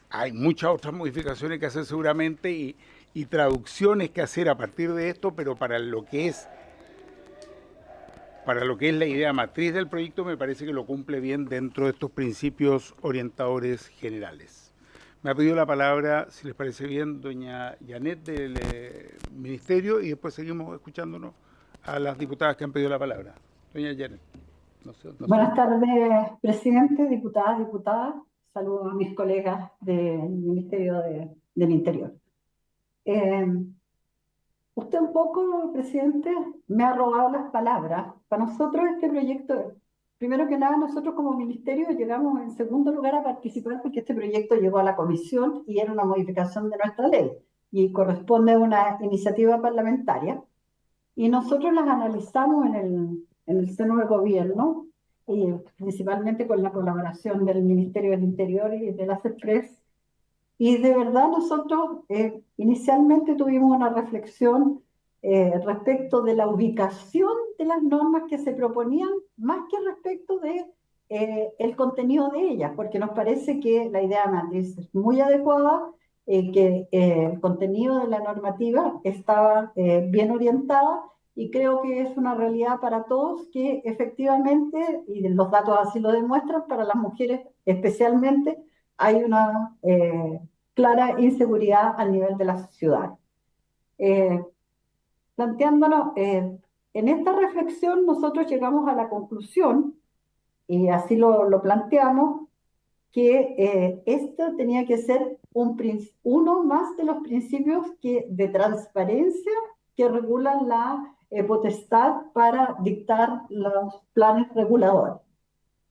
Hay muchas otras modificaciones que hacer seguramente y traducciones que hacer a partir de esto, pero para lo que es la idea matriz del proyecto me parece que lo cumple bien dentro de estos principios orientadores generales. Me ha pedido la palabra, si les parece bien, doña Janet del Ministerio y después seguimos escuchándonos a las diputadas que han pedido la palabra. Doña Janet. Buenas tardes, presidente, diputadas. Saludos a mis colegas del Ministerio del Interior. Usted un poco, presidente, me ha robado las palabras. Para nosotros este proyecto, primero que nada, nosotros como ministerio llegamos en segundo lugar a participar porque este proyecto llegó a la comisión y era una modificación de nuestra ley y corresponde a una iniciativa parlamentaria. Y nosotros las analizamos en el seno del gobierno, y principalmente con la colaboración del Ministerio del Interior y de la CEPRES. Y de verdad nosotros inicialmente tuvimos una reflexión respecto de la ubicación de las normas que se proponían, más que respecto de el contenido de ellas, porque nos parece que la idea matriz es muy adecuada, que el contenido de la normativa estaba bien orientada y creo que es una realidad para todos que efectivamente, y los datos así lo demuestran, para las mujeres especialmente hay una clara inseguridad al nivel de la ciudad. Planteándonos, en esta reflexión nosotros llegamos a la conclusión, y así lo planteamos, que esto tenía que ser uno más de los principios de transparencia que regulan la potestad para dictar los planes reguladores.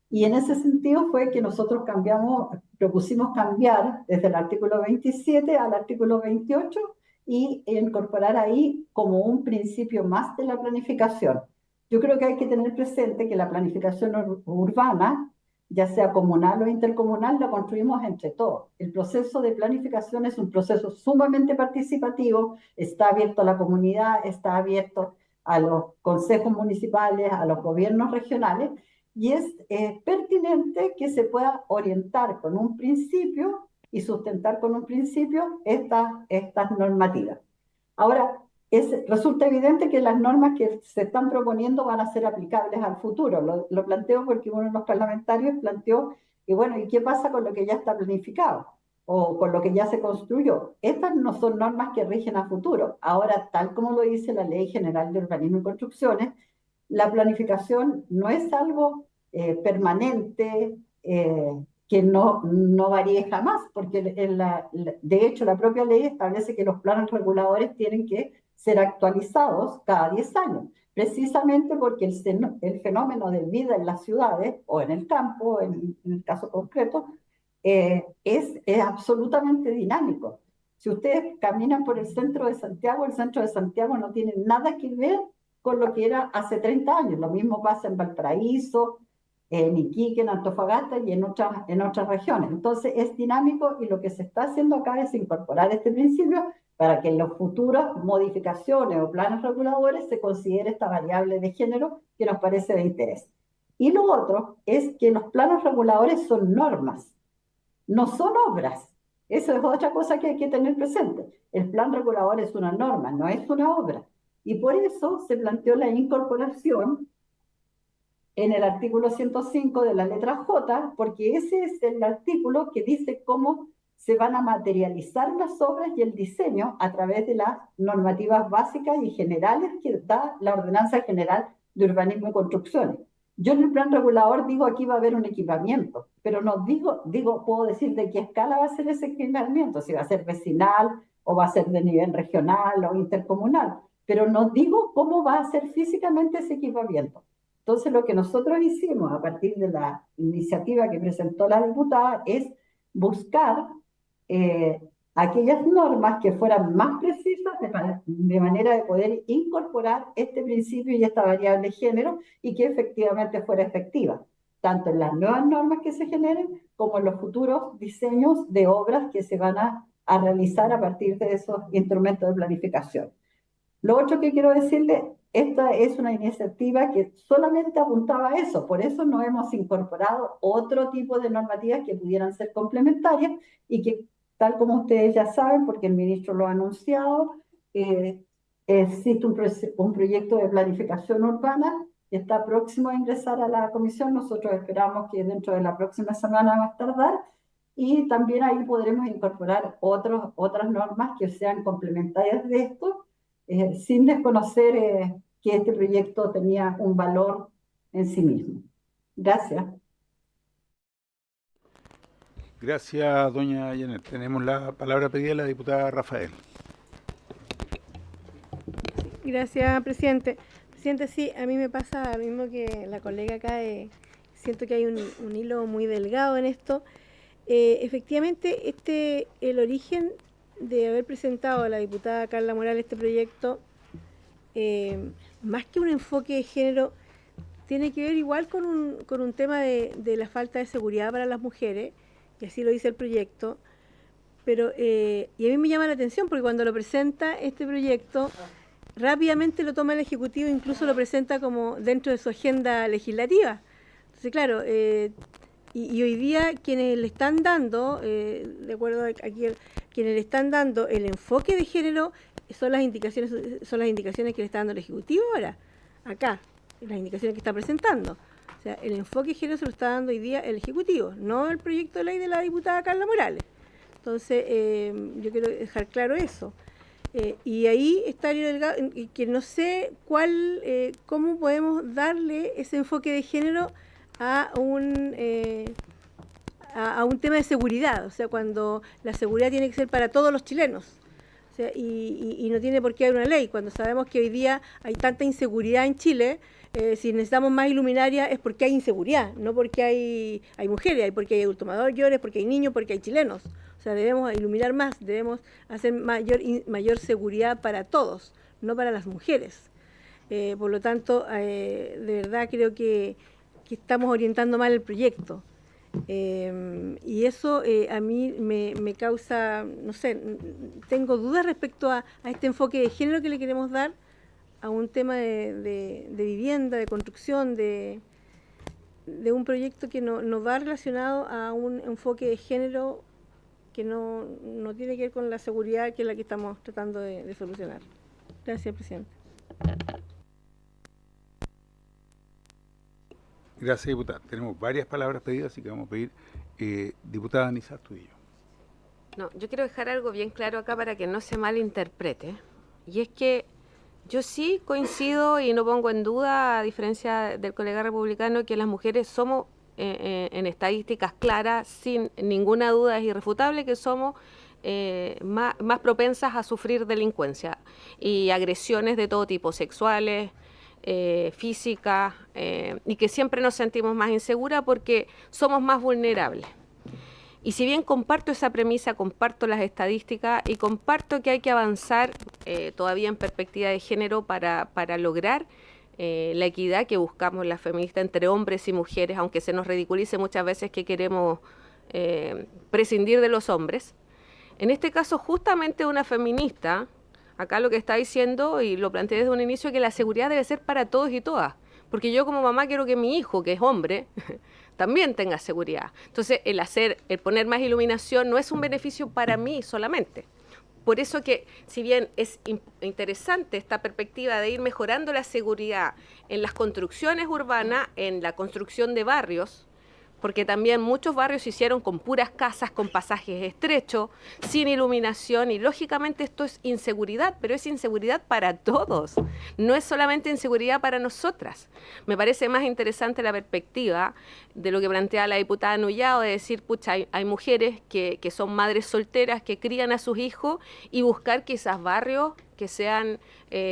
Y en ese sentido fue que nosotros propusimos cambiar desde el artículo 27 al artículo 28 y incorporar ahí como un principio más de la planificación. Yo creo que hay que tener presente que la planificación urbana ya sea comunal o intercomunal, lo construimos entre todos. El proceso de planificación es un proceso sumamente participativo, está abierto a la comunidad, está abierto a los consejos municipales, a los gobiernos regionales, y es pertinente que se pueda orientar con un principio y sustentar con un principio estas normativas. Ahora, resulta evidente que las normas que se están proponiendo van a ser aplicables al futuro. Lo planteo porque uno de los parlamentarios planteó, y bueno, ¿y qué pasa con lo que ya está planificado? O con lo que ya se construyó. Estas no son normas que rigen a futuro. Ahora, tal como lo dice la Ley General de Urbanismo y Construcciones, la planificación no es algo permanente, que no varíe jamás, porque de hecho la propia ley establece que los planes reguladores tienen que ser actualizados cada 10 años, precisamente porque el fenómeno de vida en las ciudades o en el campo, en el caso concreto, es absolutamente dinámico. Si ustedes caminan por el centro de Santiago no tiene nada que ver con lo que era hace 30 años. Lo mismo pasa en Valparaíso, en Iquique, en Antofagasta y en otras regiones. Entonces es dinámico y lo que se está haciendo acá es incorporar este principio para que en las futuras modificaciones o planes reguladores se considere esta variable de género que nos parece de interés. Y lo otro es que los planes reguladores son normas, no son obras. Eso es otra cosa que hay que tener presente. El plan regulador es una norma, no es una obra. Y por eso se planteó la incorporación en el artículo 105 de la letra J, porque ese es el artículo que dice cómo se van a materializar las obras y el diseño a través de las normativas básicas y generales que da la Ordenanza General de Urbanismo y Construcciones. Yo en el plan regulador digo aquí va a haber un equipamiento, pero no puedo decir de qué escala va a ser ese equipamiento, si va a ser vecinal o va a ser de nivel regional o intercomunal, pero no digo cómo va a ser físicamente ese equipamiento. Entonces, lo que nosotros hicimos a partir de la iniciativa que presentó la diputada es buscar aquellas normas que fueran más precisas de manera de poder incorporar este principio y esta variable de género y que efectivamente fuera efectiva, tanto en las nuevas normas que se generen como en los futuros diseños de obras que se van a realizar a partir de esos instrumentos de planificación. Lo otro que quiero decirle, esta es una iniciativa que solamente apuntaba a eso, por eso no hemos incorporado otro tipo de normativas que pudieran ser complementarias y que, tal como ustedes ya saben, porque el ministro lo ha anunciado, existe un proyecto de planificación urbana que está próximo a ingresar a la comisión. Nosotros esperamos que dentro de la próxima semana va a tardar, y también ahí podremos incorporar otras normas que sean complementarias de esto, sin desconocer que este proyecto tenía un valor en sí mismo. Gracias. Gracias, doña Janet. Tenemos la palabra pedida de la diputada Rafael. Gracias, presidente. Presidente, sí, a mí me pasa lo mismo que la colega acá. Siento que hay un hilo muy delgado en esto. Efectivamente, el origen de haber presentado a la diputada Carla Morales este proyecto, más que un enfoque de género, tiene que ver igual con un tema de la falta de seguridad para las mujeres, y así lo dice el proyecto, pero y a mí me llama la atención porque cuando lo presenta este proyecto, rápidamente lo toma el Ejecutivo, incluso lo presenta como dentro de su agenda legislativa. Entonces, claro, y hoy día quienes le están dando, de acuerdo aquí, quienes le están dando el enfoque de género son las indicaciones que le está dando el Ejecutivo ahora, acá, las indicaciones que está presentando. O sea, el enfoque de género se lo está dando hoy día el Ejecutivo, no el proyecto de ley de la diputada Carla Morales. Entonces, yo quiero dejar claro eso. Y ahí está el delgado, que no sé cómo podemos darle ese enfoque de género a un tema de seguridad, o sea, cuando la seguridad tiene que ser para todos los chilenos, o sea, y no tiene por qué haber una ley, cuando sabemos que hoy día hay tanta inseguridad en Chile. Si necesitamos más iluminarias es porque hay inseguridad, no porque hay mujeres, hay porque hay adultos mayores, porque hay niños, porque hay chilenos. O sea, debemos iluminar más, debemos hacer mayor seguridad para todos, no para las mujeres. Por lo tanto, de verdad creo que estamos orientando mal el proyecto. Y eso a mí me causa, no sé, tengo dudas respecto a este enfoque de género que le queremos dar a un tema de vivienda, de construcción, de un proyecto que no va relacionado a un enfoque de género que no tiene que ver con la seguridad, que es la que estamos tratando de solucionar. Gracias, presidente. Gracias, diputada. Tenemos varias palabras pedidas, así que vamos a pedir, diputada Anisa Astudillo. No, yo quiero dejar algo bien claro acá para que no se malinterprete. Y es que yo sí coincido y no pongo en duda, a diferencia del colega republicano, que las mujeres somos, en estadísticas claras, sin ninguna duda, es irrefutable que somos más propensas a sufrir delincuencia y agresiones de todo tipo, sexuales, físicas, y que siempre nos sentimos más inseguras porque somos más vulnerables. Y si bien comparto esa premisa, comparto las estadísticas y comparto que hay que avanzar todavía en perspectiva de género para lograr la equidad que buscamos las feministas entre hombres y mujeres, aunque se nos ridiculice muchas veces que queremos prescindir de los hombres. En este caso, justamente una feminista, acá lo que está diciendo, y lo planteé desde un inicio, que la seguridad debe ser para todos y todas. Porque yo como mamá quiero que mi hijo, que es hombre, también tenga seguridad. Entonces, el poner más iluminación no es un beneficio para mí solamente. Por eso que, si bien es interesante esta perspectiva de ir mejorando la seguridad en las construcciones urbanas, en la construcción de barrios, porque también muchos barrios se hicieron con puras casas, con pasajes estrechos, sin iluminación, y lógicamente esto es inseguridad, pero es inseguridad para todos, no es solamente inseguridad para nosotras. Me parece más interesante la perspectiva de lo que plantea la diputada Nullao, de decir, pucha, hay mujeres que son madres solteras, que crían a sus hijos, y buscar quizás barrios que sean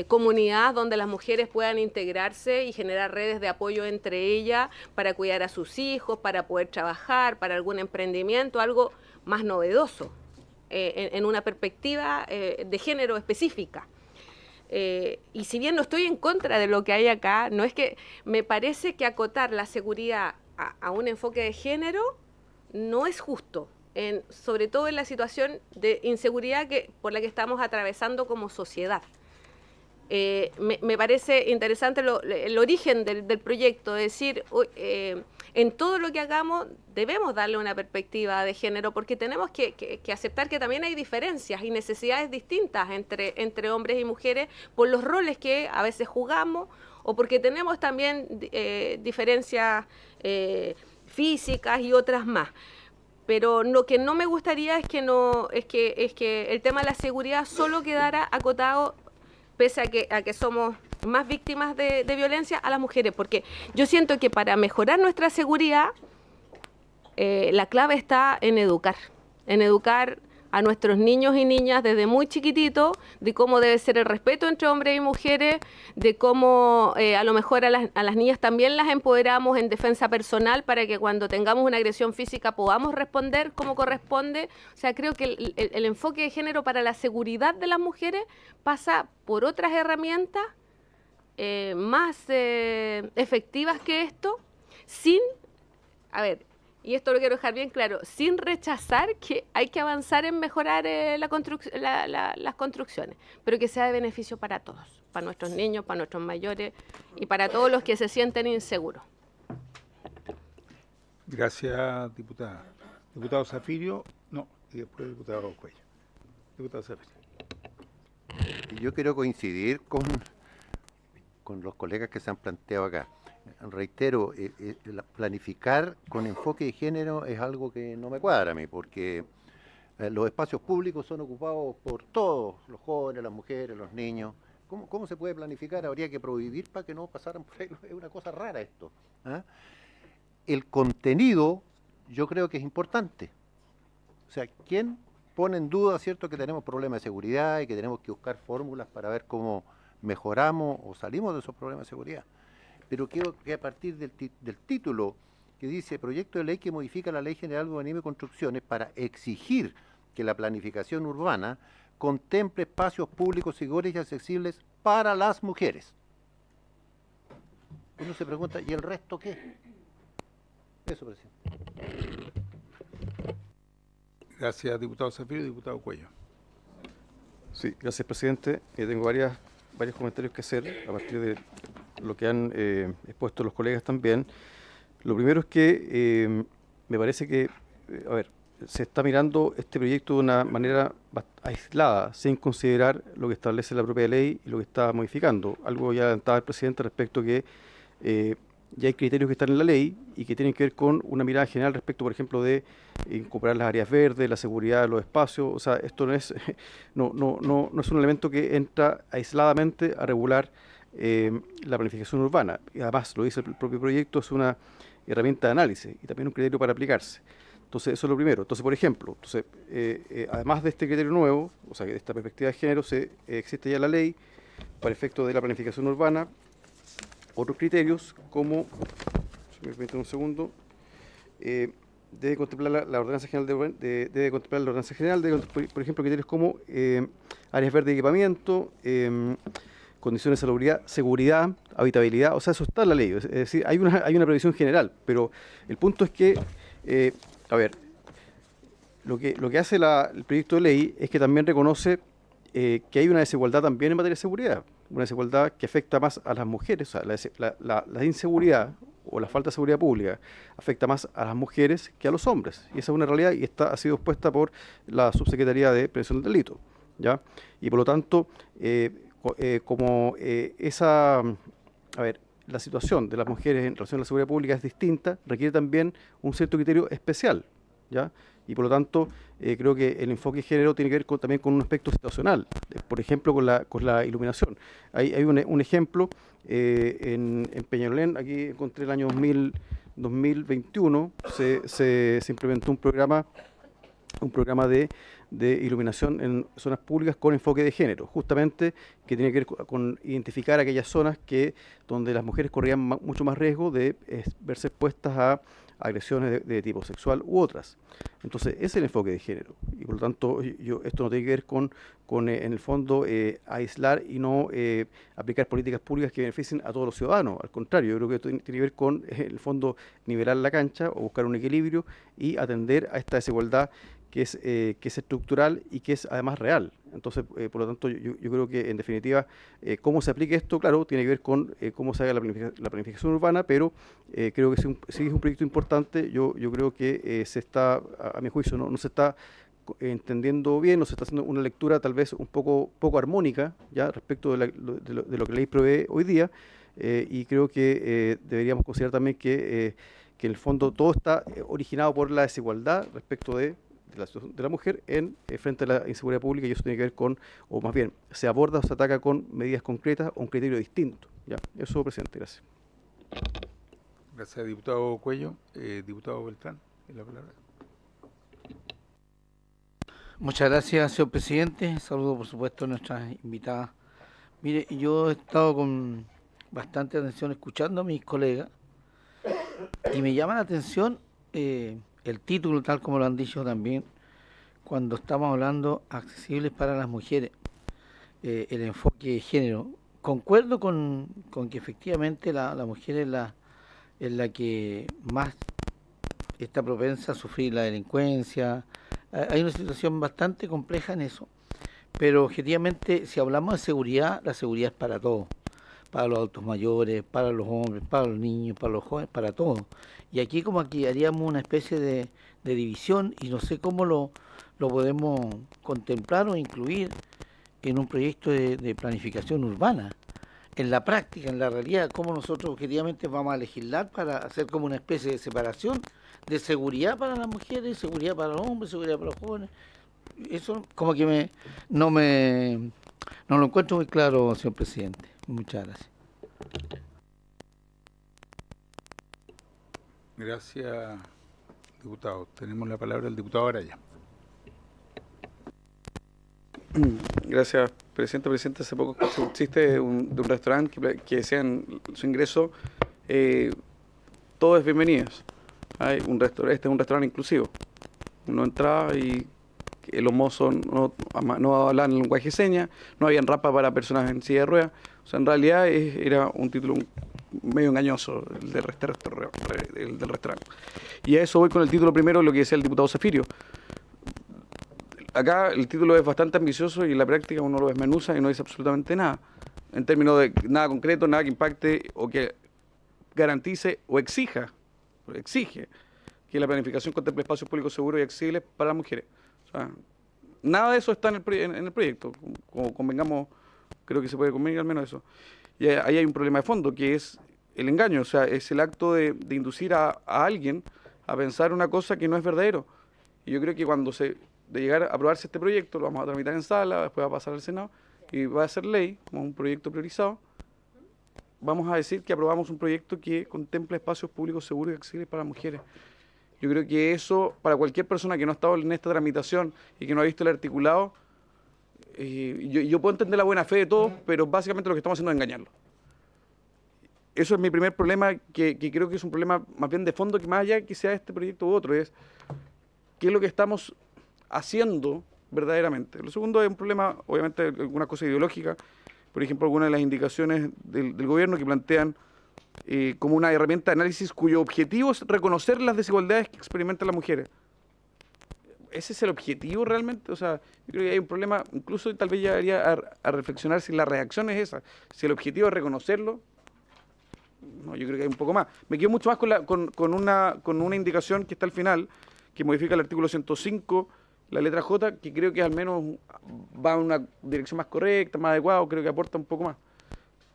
comunidades donde las mujeres puedan integrarse y generar redes de apoyo entre ellas para cuidar a sus hijos, para poder trabajar, para algún emprendimiento, algo más novedoso, en una perspectiva de género específica. Y si bien no estoy en contra de lo que hay acá, no es que me parece que acotar la seguridad a un enfoque de género no es justo. Sobre todo en la situación de inseguridad por la que estamos atravesando como sociedad. Me parece interesante el origen del proyecto, es decir, en todo lo que hagamos debemos darle una perspectiva de género, porque tenemos que aceptar que también hay diferencias y necesidades distintas entre hombres y mujeres por los roles que a veces jugamos, o porque tenemos también diferencias físicas y otras más. Pero lo que no me gustaría es que el tema de la seguridad solo quedara acotado, pese a que somos más víctimas de violencia, a las mujeres, porque yo siento que para mejorar nuestra seguridad la clave está en educar a nuestros niños y niñas desde muy chiquititos, de cómo debe ser el respeto entre hombres y mujeres, de cómo a lo mejor a las niñas también las empoderamos en defensa personal para que cuando tengamos una agresión física podamos responder como corresponde. O sea, creo que el enfoque de género para la seguridad de las mujeres pasa por otras herramientas más efectivas que esto, y esto lo quiero dejar bien claro, sin rechazar que hay que avanzar en mejorar las construcciones, pero que sea de beneficio para todos, para nuestros niños, para nuestros mayores y para todos los que se sienten inseguros. Gracias, diputada. Diputado Zafirio, no, y después diputado Cuello. Diputado Zafirio. Yo quiero coincidir con los colegas que se han planteado acá. Reitero, planificar con enfoque de género es algo que no me cuadra a mí, porque los espacios públicos son ocupados por todos, los jóvenes, las mujeres, los niños. ¿Cómo se puede planificar? Habría que prohibir para que no pasaran por ahí. Es una cosa rara esto. El contenido yo creo que es importante. O sea, ¿quién pone en duda, cierto, que tenemos problemas de seguridad y que tenemos que buscar fórmulas para ver cómo mejoramos o salimos de esos problemas de seguridad? Pero creo que a partir del título que dice Proyecto de Ley que modifica la Ley General de Urbanismo y Construcciones para exigir que la planificación urbana contemple espacios públicos seguros y accesibles para las mujeres. Uno se pregunta, ¿y el resto qué? Eso, presidente. Gracias, diputado Zafiro. Diputado Cuello. Sí, gracias, presidente. Tengo varios comentarios que hacer a partir de lo que han expuesto los colegas también. Lo primero es que me parece que, se está mirando este proyecto de una manera aislada, sin considerar lo que establece la propia ley y lo que está modificando. Algo ya adelantaba el presidente respecto que ya hay criterios que están en la ley y que tienen que ver con una mirada general respecto, por ejemplo, de incorporar las áreas verdes, la seguridad de los espacios. O sea, esto no es, no es un elemento que entra aisladamente a regular la planificación urbana. Y además, lo dice el propio proyecto, es una herramienta de análisis y también un criterio para aplicarse. Entonces, eso es lo primero. Entonces, por ejemplo, además de este criterio nuevo, o sea, de esta perspectiva de género, existe ya la ley para efecto de la planificación urbana, otros criterios como, si me permiten un segundo, debe contemplar la ordenanza general debe contemplar la ordenanza general, por ejemplo, criterios como áreas verdes de equipamiento, condiciones de salubridad, seguridad, habitabilidad. O sea, eso está en la ley. Es decir, hay una previsión general, pero el punto es que lo que hace el proyecto de ley es que también reconoce que hay una desigualdad también en materia de seguridad, una desigualdad que afecta más a las mujeres. O sea, la inseguridad o la falta de seguridad pública afecta más a las mujeres que a los hombres. Y esa es una realidad y ha sido expuesta por la Subsecretaría de Prevención del Delito, ¿ya? Y por lo tanto, la situación de las mujeres en relación a la seguridad pública es distinta, requiere también un cierto criterio especial, ¿ya? Y por lo tanto, creo que el enfoque de género tiene que ver también con un aspecto situacional, por ejemplo, con la iluminación. Hay un ejemplo en Peñalolén, aquí encontré el año 2021, se implementó un programa de iluminación en zonas públicas con enfoque de género, justamente que tiene que ver con identificar aquellas zonas donde las mujeres corrían mucho más riesgo de verse expuestas a agresiones de tipo sexual u otras. Entonces, ese es el enfoque de género. Y por lo tanto, esto no tiene que ver con en el fondo, aislar y no aplicar políticas públicas que beneficien a todos los ciudadanos. Al contrario, yo creo que esto tiene que ver con, en el fondo, nivelar la cancha o buscar un equilibrio y atender a esta desigualdad que es estructural y que es además real. Entonces, por lo tanto, yo creo que en definitiva, cómo se aplique esto, claro, tiene que ver con cómo se haga la planificación urbana, pero creo que sí es un proyecto importante. Yo creo que se está, a mi juicio, no se está entendiendo bien, no se está haciendo una lectura tal vez un poco armónica ya respecto de lo que la ley prevé hoy día, y creo que deberíamos considerar también que en el fondo todo está originado por la desigualdad respecto de la situación de la mujer frente a la inseguridad pública, y eso tiene que ver con, o más bien, se aborda o se ataca con medidas concretas o un criterio distinto. ¿Ya? Eso, presidente, gracias. Gracias, diputado Cuello. Diputado Beltrán, la palabra. Muchas gracias, señor presidente. Saludo, por supuesto, a nuestras invitadas. Mire, yo he estado con bastante atención escuchando a mis colegas y me llama la atención el título, tal como lo han dicho también, cuando estamos hablando accesibles para las mujeres, el enfoque de género. Concuerdo con que efectivamente la mujer es la que más está propensa a sufrir la delincuencia. Hay una situación bastante compleja en eso, pero objetivamente, si hablamos de seguridad, la seguridad es para todos, para los adultos mayores, para los hombres, para los niños, para los jóvenes, para todos. Y aquí como aquí haríamos una especie de división, y no sé cómo lo podemos contemplar o incluir en un proyecto de planificación urbana. En la práctica, en la realidad, cómo nosotros objetivamente vamos a legislar para hacer como una especie de separación de seguridad para las mujeres, seguridad para los hombres, seguridad para los jóvenes. Eso como que no lo encuentro muy claro, señor presidente. Muchas gracias. Gracias, diputado. Tenemos la palabra del diputado Araya. Gracias, presidente. Presidente, hace poco escuché un chiste de un restaurante que decían su ingreso, todo es bienvenidos. Este es un restaurante inclusivo. Uno entraba y los mozos no hablaban el lenguaje de señas, no habían rampa para personas en silla de ruedas. O sea, en realidad era un título medio engañoso el del restaurante. Y a eso voy con el título primero, lo que decía el diputado Zafiro. acá el título es bastante ambicioso y en la práctica uno lo desmenuza y no dice absolutamente nada. En términos de nada concreto, nada que impacte o que garantice o exige que la planificación contemple espacios públicos seguros y accesibles para las mujeres. O sea, nada de eso está en el proyecto. Como convengamos, creo que se puede convenir al menos eso. Y ahí hay un problema de fondo, que es el engaño. O sea, es el acto de inducir a alguien a pensar una cosa que no es verdadero. Y yo creo que de llegar a aprobarse este proyecto, lo vamos a tramitar en sala, después va a pasar al Senado y va a ser ley, como un proyecto priorizado, vamos a decir que aprobamos un proyecto que contempla espacios públicos seguros y accesibles para las mujeres. Yo creo que eso, para cualquier persona que no ha estado en esta tramitación y que no ha visto el articulado, yo puedo entender la buena fe de todos, pero básicamente lo que estamos haciendo es engañarlo. Eso es mi primer problema, que creo que es un problema más bien de fondo, que más allá que sea este proyecto u otro, es qué es lo que estamos haciendo verdaderamente. Lo segundo es un problema, obviamente, alguna cosa ideológica, por ejemplo, algunas de las indicaciones del gobierno que plantean como una herramienta de análisis cuyo objetivo es reconocer las desigualdades que experimentan las mujeres. ¿Ese es el objetivo realmente? O sea, yo creo que hay un problema, incluso tal vez ya debería a reflexionar si la reacción es esa, si el objetivo es reconocerlo. No, yo creo que hay un poco más. Me quedo mucho más con una indicación que está al final, que modifica el artículo 105, la letra J, que creo que al menos va en una dirección más correcta, más adecuada, creo que aporta un poco más.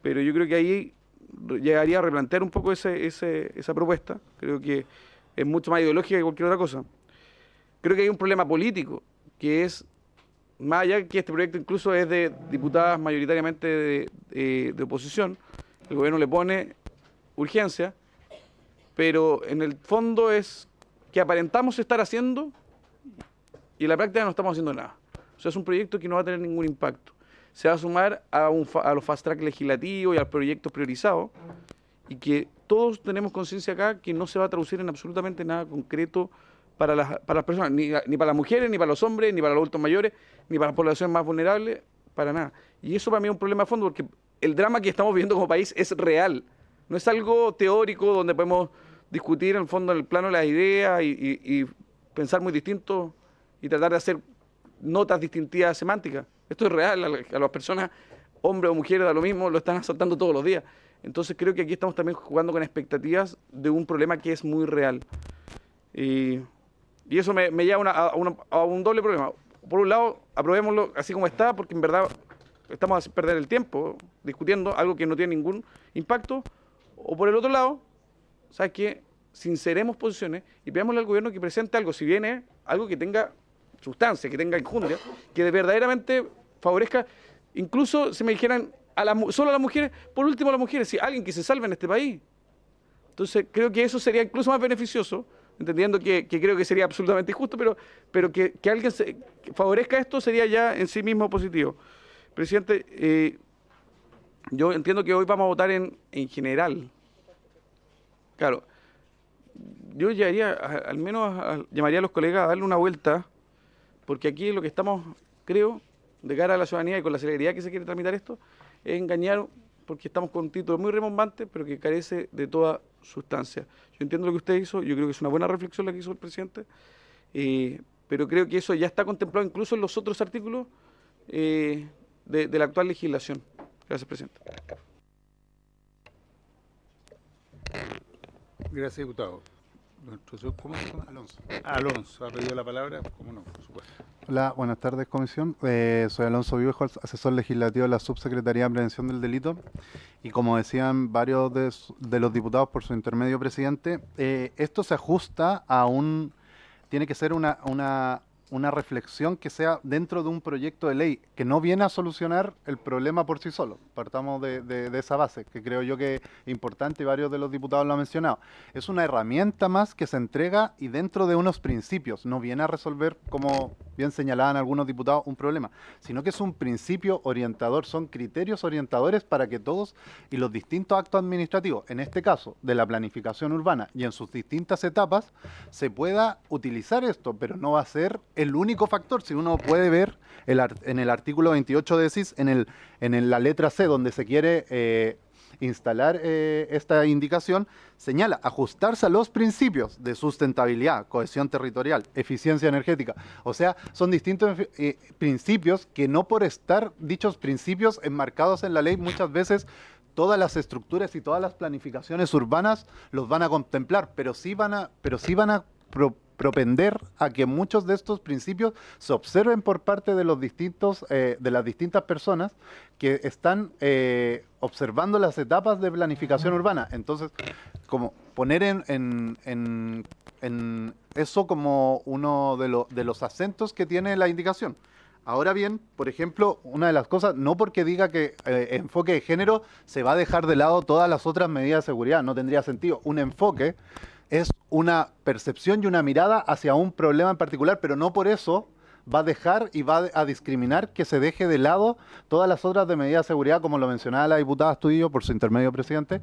Pero yo creo que ahí llegaría a replantear un poco esa propuesta. Creo que es mucho más ideológica que cualquier otra cosa. Creo que hay un problema político, que es, más allá que este proyecto incluso es de diputadas mayoritariamente de oposición, el gobierno le pone urgencia, pero en el fondo es que aparentamos estar haciendo y en la práctica no estamos haciendo nada. O sea, es un proyecto que no va a tener ningún impacto. Se va a sumar a los fast track legislativos y a los proyectos priorizados, y que todos tenemos conciencia acá que no se va a traducir en absolutamente nada concreto para las personas, ni para las mujeres, ni para los hombres, ni para los adultos mayores, ni para las poblaciones más vulnerables, para nada. Y eso para mí es un problema de fondo, porque el drama que estamos viviendo como país es real. No es algo teórico donde podemos discutir en el fondo en el plano de las ideas y pensar muy distinto y tratar de hacer notas distintivas semánticas. Esto es real, a las personas, hombres o mujeres, da lo mismo, lo están asaltando todos los días. Entonces creo que aquí estamos también jugando con expectativas de un problema que es muy real. Y eso me lleva a un doble problema. Por un lado, aprobémoslo así como está, porque en verdad estamos haciendo perder el tiempo discutiendo algo que no tiene ningún impacto. O por el otro lado, ¿sabes qué? Sinceremos posiciones y veámosle al gobierno que presente algo, si viene algo que tenga sustancia, que tenga enjundia, que verdaderamente favorezca, incluso si me dijeran solo a las mujeres, por último a las mujeres, si alguien que se salve en este país. Entonces creo que eso sería incluso más beneficioso, entendiendo que creo que sería absolutamente injusto, pero que alguien que favorezca esto sería ya en sí mismo positivo. Presidente, yo entiendo que hoy vamos a votar en general. Claro, yo al menos llamaría a los colegas a darle una vuelta, porque aquí lo que estamos, creo, de cara a la ciudadanía y con la celeridad que se quiere tramitar esto, es engañar, porque estamos con un título muy rimbombante, pero que carece de toda sustancia. Yo entiendo lo que usted hizo, yo creo que es una buena reflexión la que hizo el presidente, pero creo que eso ya está contemplado incluso en los otros artículos de la actual legislación. Gracias, presidente. Gracias, diputado. ¿Cómo se llama? Alonso. Alonso, ¿ha pedido la palabra? ¿Cómo no? Por supuesto. Hola, buenas tardes, comisión. Soy Alonso Vivejo, asesor legislativo de la Subsecretaría de Prevención del Delito. Y como decían varios de los diputados por su intermedio, presidente, esto se ajusta a tiene que ser una reflexión que sea dentro de un proyecto de ley, que no viene a solucionar el problema por sí solo. Partamos de esa base, que creo yo que es importante y varios de los diputados lo han mencionado. Es una herramienta más que se entrega y dentro de unos principios. No viene a resolver, como bien señalaban algunos diputados, un problema, sino que es un principio orientador, son criterios orientadores para que todos y los distintos actos administrativos, en este caso de la planificación urbana y en sus distintas etapas, se pueda utilizar esto, pero no va a ser el único factor. Si uno puede ver en el artículo 28 de CIS, en la letra C, donde se quiere instalar esta indicación, señala ajustarse a los principios de sustentabilidad, cohesión territorial, eficiencia energética. O sea, son distintos principios que no por estar dichos principios enmarcados en la ley, muchas veces todas las estructuras y todas las planificaciones urbanas los van a contemplar, pero sí van a propender a que muchos de estos principios se observen por parte de los distintos, de las distintas personas que están observando las etapas de planificación urbana. Entonces, como poner en eso como uno de los acentos que tiene la indicación. Ahora bien, por ejemplo, una de las cosas, no porque diga que enfoque de género se va a dejar de lado todas las otras medidas de seguridad, no tendría sentido. Un enfoque es una percepción y una mirada hacia un problema en particular, pero no por eso va a dejar y va a discriminar que se deje de lado todas las otras de medidas de seguridad, como lo mencionaba la diputada Astudillo por su intermedio, presidente,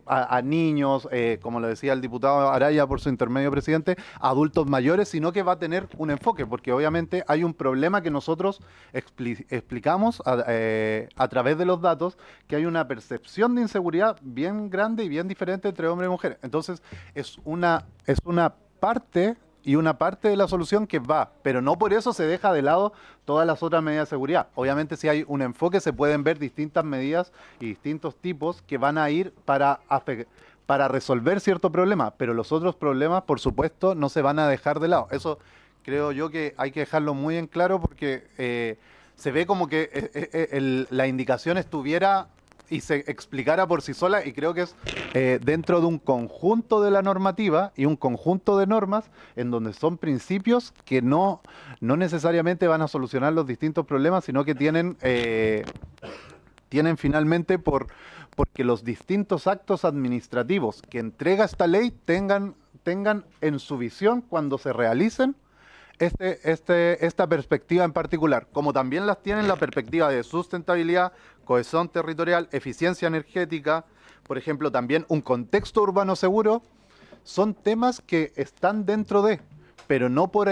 a niños, como lo decía el diputado Araya por su intermedio, presidente, a adultos mayores, sino que va a tener un enfoque, porque obviamente hay un problema que nosotros explicamos a través de los datos, que hay una percepción de inseguridad bien grande y bien diferente entre hombres y mujeres. Entonces, es una parte y una parte de la solución que va, pero no por eso se deja de lado todas las otras medidas de seguridad. Obviamente si hay un enfoque se pueden ver distintas medidas y distintos tipos que van a ir para resolver cierto problema, pero los otros problemas, por supuesto, no se van a dejar de lado. Eso creo yo que hay que dejarlo muy en claro porque se ve como que la indicación estuviera y se explicara por sí sola, y creo que es dentro de un conjunto de la normativa y un conjunto de normas en donde son principios que no necesariamente van a solucionar los distintos problemas, sino que tienen finalmente porque los distintos actos administrativos que entrega esta ley tengan en su visión cuando se realicen esta perspectiva en particular, como también las tienen la perspectiva de sustentabilidad, cohesión territorial, eficiencia energética, por ejemplo, también un contexto urbano seguro, son temas que están dentro de, pero no por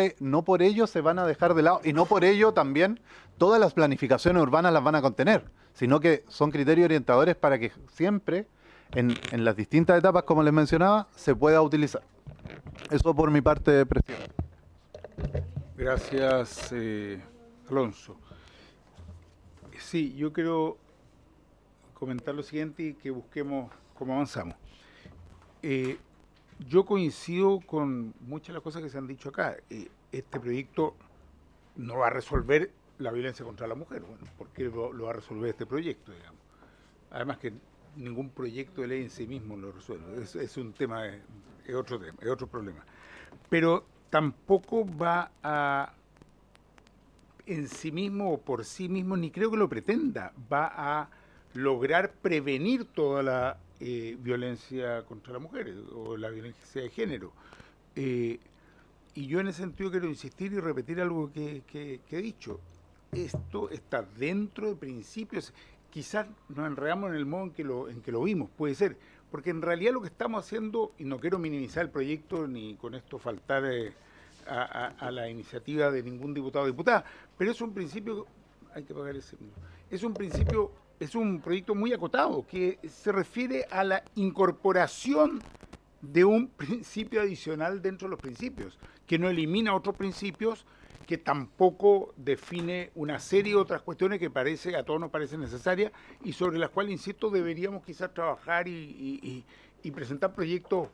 ello se van a dejar de lado, y no por ello también todas las planificaciones urbanas las van a contener, sino que son criterios orientadores para que siempre, en las distintas etapas, como les mencionaba, se pueda utilizar. Eso por mi parte, presidente. Gracias, Alonso. Sí, yo quiero comentar lo siguiente y que busquemos cómo avanzamos. Yo coincido con muchas de las cosas que se han dicho acá. Este proyecto no va a resolver la violencia contra la mujer. Bueno, ¿por qué lo va a resolver este proyecto, digamos? Además que ningún proyecto de ley en sí mismo lo resuelve. Es un tema, es otro tema, es otro problema. Pero tampoco va a, en sí mismo o por sí mismo, ni creo que lo pretenda, va a lograr prevenir toda la violencia contra las mujeres o la violencia de género. Y yo en ese sentido quiero insistir y repetir algo que he dicho. Esto está dentro de principios. Quizás nos enredamos en el modo en que lo vimos, puede ser, porque en realidad lo que estamos haciendo, y no quiero minimizar el proyecto ni con esto faltar a la iniciativa de ningún diputado o diputada, pero es un principio, hay que pagar ese, es un principio, es un proyecto muy acotado que se refiere a la incorporación de un principio adicional dentro de los principios, que no elimina otros principios, que tampoco define una serie de otras cuestiones que a todos nos parecen necesarias y sobre las cuales, insisto, deberíamos quizás trabajar y presentar proyectos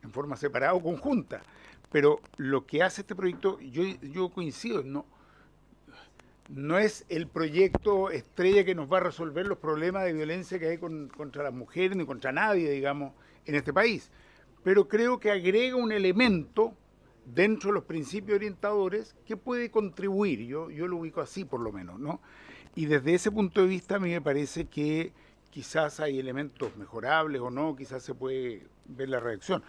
en forma separada o conjunta. Pero lo que hace este proyecto, yo coincido, no es el proyecto estrella que nos va a resolver los problemas de violencia que hay contra las mujeres ni contra nadie, digamos, en este país. Pero creo que agrega un elemento dentro de los principios orientadores que puede contribuir, yo lo ubico así por lo menos, ¿no? Y desde ese punto de vista a mí me parece que quizás hay elementos mejorables o no, quizás se puede ver la reacción.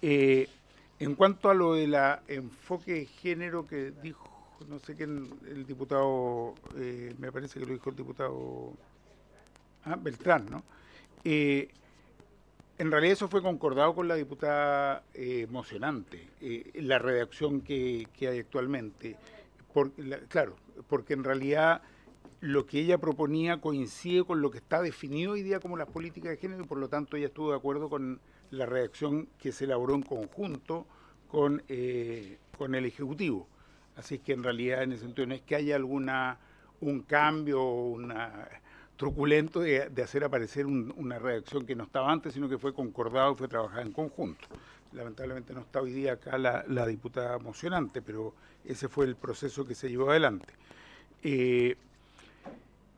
En cuanto a lo de la enfoque de género que dijo, no sé quién, el diputado, me parece que lo dijo el diputado Beltrán, ¿no? En realidad eso fue concordado con la diputada mocionante, la redacción que hay actualmente. Claro, porque en realidad lo que ella proponía coincide con lo que está definido hoy día como las políticas de género y por lo tanto ella estuvo de acuerdo con la redacción que se elaboró en conjunto con el Ejecutivo. Así que en realidad en ese sentido no es que haya un cambio, truculento de hacer aparecer una redacción que no estaba antes, sino que fue concordado y fue trabajada en conjunto. Lamentablemente no está hoy día acá la diputada mocionante, pero ese fue el proceso que se llevó adelante.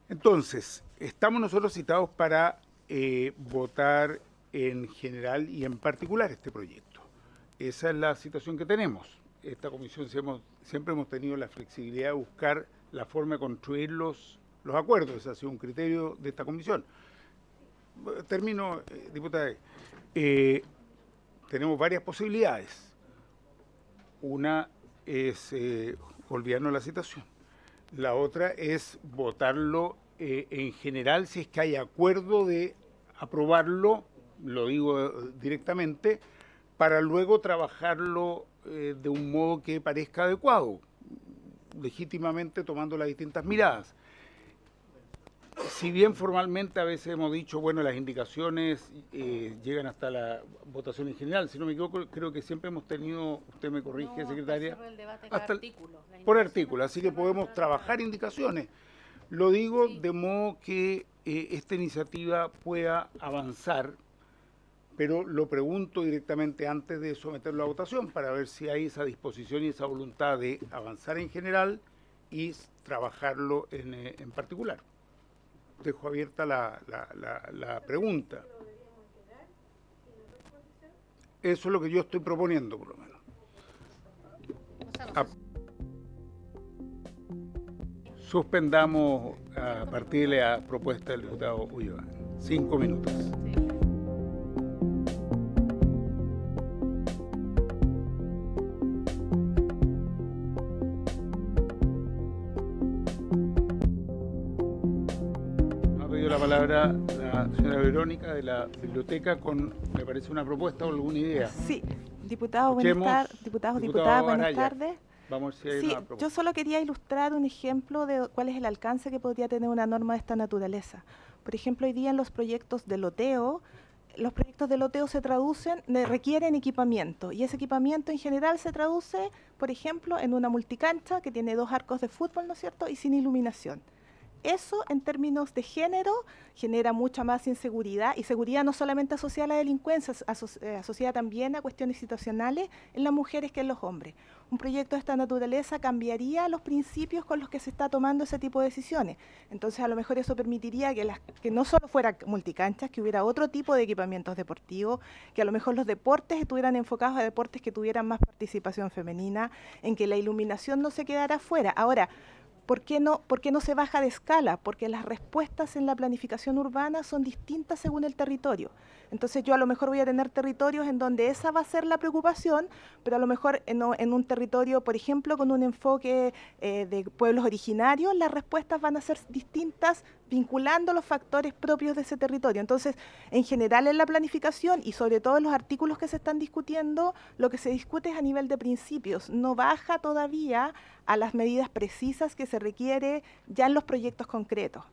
Entonces, estamos nosotros citados para votar en general y en particular este proyecto. Esa es la situación que tenemos. Esta comisión siempre hemos tenido la flexibilidad de buscar la forma de construir los acuerdos. Ese ha sido un criterio de esta comisión. Termino, diputada. Tenemos varias posibilidades. Una es olvidarnos la citación. La otra es votarlo en general si es que hay acuerdo de aprobarlo, lo digo directamente, para luego trabajarlo de un modo que parezca adecuado, legítimamente tomando las distintas miradas. Si bien formalmente a veces hemos dicho, bueno, las indicaciones llegan hasta la votación en general, si no me equivoco, creo que siempre hemos tenido, usted me corrige, secretaria, por artículo, así que podemos trabajar indicaciones. Lo digo de modo que esta iniciativa pueda avanzar, pero lo pregunto directamente antes de someterlo a votación para ver si hay esa disposición y esa voluntad de avanzar en general y trabajarlo en particular. Dejo abierta la pregunta. Eso es lo que yo estoy proponiendo, por lo menos. Suspendamos a partir de la propuesta del diputado Ulloa. 5 minutos. La palabra la señora Verónica de la biblioteca con, me parece, una propuesta o alguna idea. Sí, diputados, diputadas, buenas tardes. Vamos a ver si hay sí, una propuesta. Yo solo quería ilustrar un ejemplo de cuál es el alcance que podría tener una norma de esta naturaleza. Por ejemplo, hoy día en los proyectos de loteo, se traducen, requieren equipamiento, y ese equipamiento en general se traduce, por ejemplo, en una multicancha que tiene 2 arcos de fútbol, ¿no es cierto?, y sin iluminación. Eso, en términos de género, genera mucha más inseguridad, y seguridad no solamente asociada a la delincuencia, asociada también a cuestiones situacionales en las mujeres que en los hombres. Un proyecto de esta naturaleza cambiaría los principios con los que se está tomando ese tipo de decisiones. Entonces, a lo mejor eso permitiría que no solo fuera multicanchas, que hubiera otro tipo de equipamientos deportivos, que a lo mejor los deportes estuvieran enfocados a deportes que tuvieran más participación femenina, en que la iluminación no se quedara fuera. Ahora, ¿por qué no se baja de escala? Porque las respuestas en la planificación urbana son distintas según el territorio. Entonces yo a lo mejor voy a tener territorios en donde esa va a ser la preocupación, pero a lo mejor en un territorio, por ejemplo, con un enfoque de pueblos originarios, las respuestas van a ser distintas vinculando los factores propios de ese territorio. Entonces, en general en la planificación y sobre todo en los artículos que se están discutiendo, lo que se discute es a nivel de principios, no baja todavía a las medidas precisas que se requiere ya en los proyectos concretos.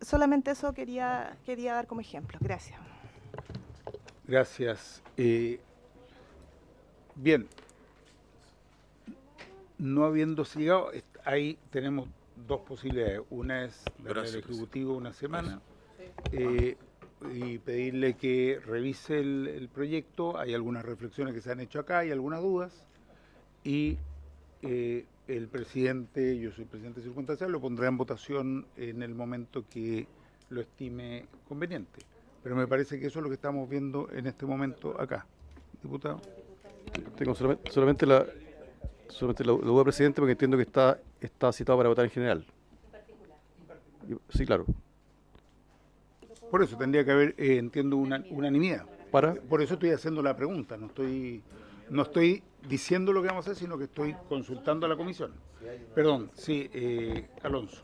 Solamente eso quería dar como ejemplo. Gracias. Gracias. Bien, no habiendo llegado, ahí tenemos 2 posibilidades. Una es darle al Ejecutivo una semana y pedirle que revise el proyecto. Hay algunas reflexiones que se han hecho acá, hay algunas dudas. Y el presidente, yo soy presidente circunstancial, lo pondrá en votación en el momento que lo estime conveniente. Pero me parece que eso es lo que estamos viendo en este momento acá. Diputado. Tengo solamente la duda, presidente, porque entiendo que está citado para votar en general. Sí, claro. Por eso tendría que haber, entiendo, una unanimidad. Por eso estoy haciendo la pregunta. No estoy diciendo lo que vamos a hacer, sino que estoy consultando a la comisión. Perdón, sí, Alonso.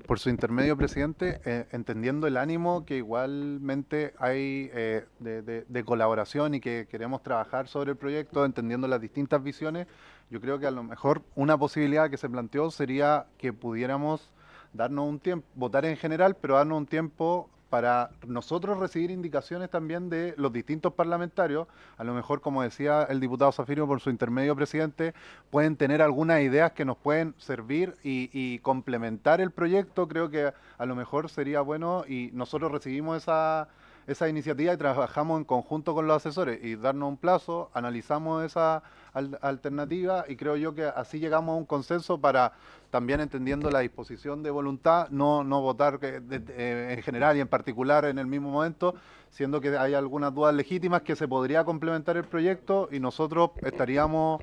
por su intermedio, presidente, entendiendo el ánimo que igualmente hay de colaboración y que queremos trabajar sobre el proyecto, entendiendo las distintas visiones, yo creo que a lo mejor una posibilidad que se planteó sería que pudiéramos darnos un tiempo, votar en general, pero darnos un tiempo para nosotros recibir indicaciones también de los distintos parlamentarios. A lo mejor, como decía el diputado Zafirio por su intermedio, presidente, pueden tener algunas ideas que nos pueden servir y complementar el proyecto. Creo que a lo mejor sería bueno, y nosotros recibimos esa iniciativa y trabajamos en conjunto con los asesores y darnos un plazo, analizamos esa alternativa y creo yo que así llegamos a un consenso para, también entendiendo la disposición de voluntad, no votar en general y en particular en el mismo momento, siendo que hay algunas dudas legítimas que se podría complementar el proyecto y nosotros estaríamos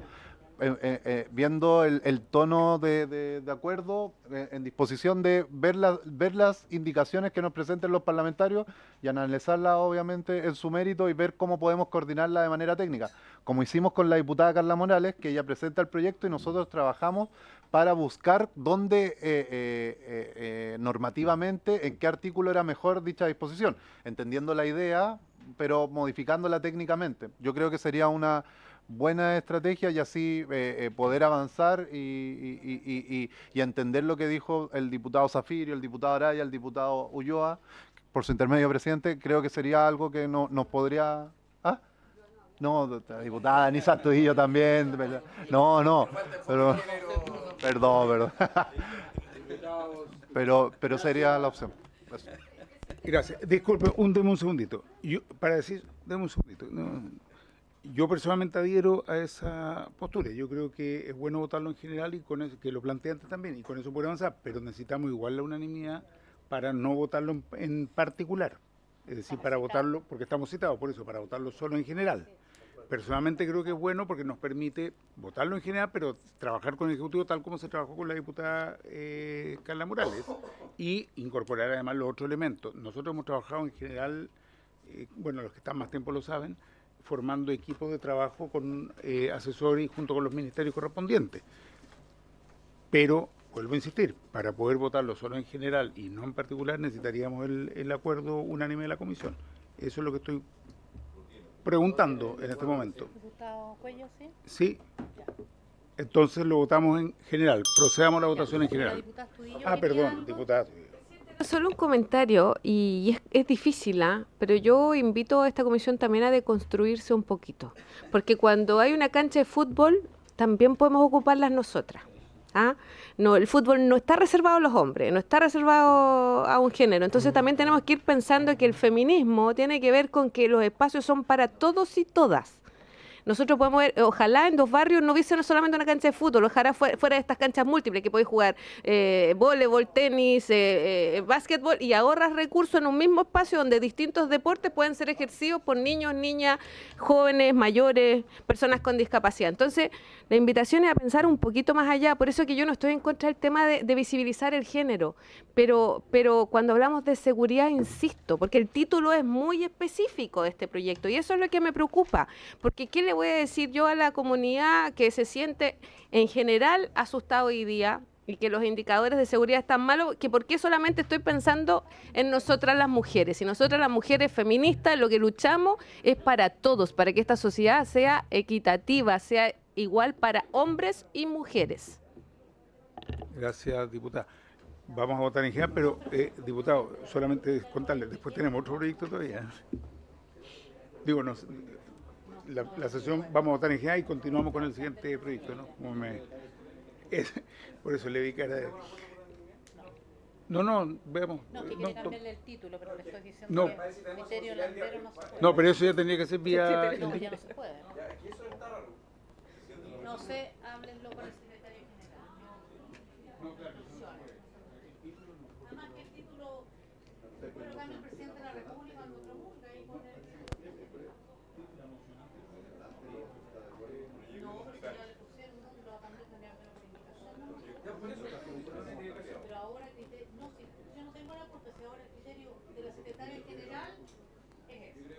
viendo el tono de acuerdo, en disposición de ver las indicaciones que nos presenten los parlamentarios y analizarlas obviamente en su mérito y ver cómo podemos coordinarla de manera técnica, como hicimos con la diputada Carla Morales, que ella presenta el proyecto y nosotros trabajamos para buscar dónde normativamente, en qué artículo era mejor dicha disposición, entendiendo la idea, pero modificándola técnicamente. Yo creo que sería una buena estrategia y así poder avanzar y entender lo que dijo el diputado Zafirio, el diputado Araya, el diputado Ulloa, por su intermedio, presidente. Creo que sería algo que nos podría... ¿Ah? No, diputada Anisa Astudillo también. No, pero... Perdón. pero sería la opción. Eso. Gracias. Disculpe, deme un segundito. Deme un segundito. Yo personalmente adhiero a esa postura. Yo creo que es bueno votarlo en general y con eso, que lo planteé antes también, y con eso puede avanzar, pero necesitamos igual la unanimidad para no votarlo en particular. Es decir, para votarlo, porque estamos citados, por eso, para votarlo solo en general. Personalmente creo que es bueno porque nos permite votarlo en general, pero trabajar con el Ejecutivo tal como se trabajó con la diputada Carla Morales y incorporar además los otros elementos. Nosotros hemos trabajado en general, los que están más tiempo lo saben, formando equipos de trabajo con asesores y junto con los ministerios correspondientes. Pero, vuelvo a insistir, para poder votarlo solo en general y no en particular necesitaríamos el acuerdo unánime de la comisión. Eso es lo que estoy preguntando en este momento. ¿Diputado Cuello, sí? Sí. Entonces lo votamos en general. Procedamos a la votación en general. Perdón, diputada. Solo un comentario, y es difícil, pero yo invito a esta comisión también a deconstruirse un poquito, porque cuando hay una cancha de fútbol, también podemos ocuparlas nosotras. No, el fútbol no está reservado a los hombres, no está reservado a un género, entonces también tenemos que ir pensando que el feminismo tiene que ver con que los espacios son para todos y todas. Nosotros podemos ver, ojalá en 2 barrios no hubiese solamente una cancha de fútbol, ojalá fuera de estas canchas múltiples que podéis jugar voleibol, tenis, básquetbol, y ahorras recursos en un mismo espacio donde distintos deportes pueden ser ejercidos por niños, niñas, jóvenes, mayores, personas con discapacidad. Entonces, la invitación es a pensar un poquito más allá, por eso que yo no estoy en contra del tema de visibilizar el género, pero cuando hablamos de seguridad, insisto, porque el título es muy específico de este proyecto y eso es lo que me preocupa, porque ¿qué le voy a decir yo a la comunidad que se siente en general asustada hoy día y que los indicadores de seguridad están malos, que por qué solamente estoy pensando en nosotras las mujeres? Y nosotras las mujeres feministas lo que luchamos es para todos, para que esta sociedad sea equitativa, sea igual para hombres y mujeres. Gracias, diputada. Vamos a votar en general, pero, diputado, solamente contarle, después tenemos otro proyecto todavía. La sesión vamos a votar en general y continuamos con el siguiente proyecto, ¿no? Por eso le vi cara de... No, veamos. No, que quiere cambiarle el título, pero le estoy diciendo que el criterio landero no se puede. No, pero eso ya tendría que ser vía... No, ya no se puede. No sé, háblenlo con el secretario general. No, claro. Además que el título lo cambia el presidente de la República cuando promulga y pone... Pero ahora yo no tengo la culpa, si ahora el criterio de la secretaria general es ese.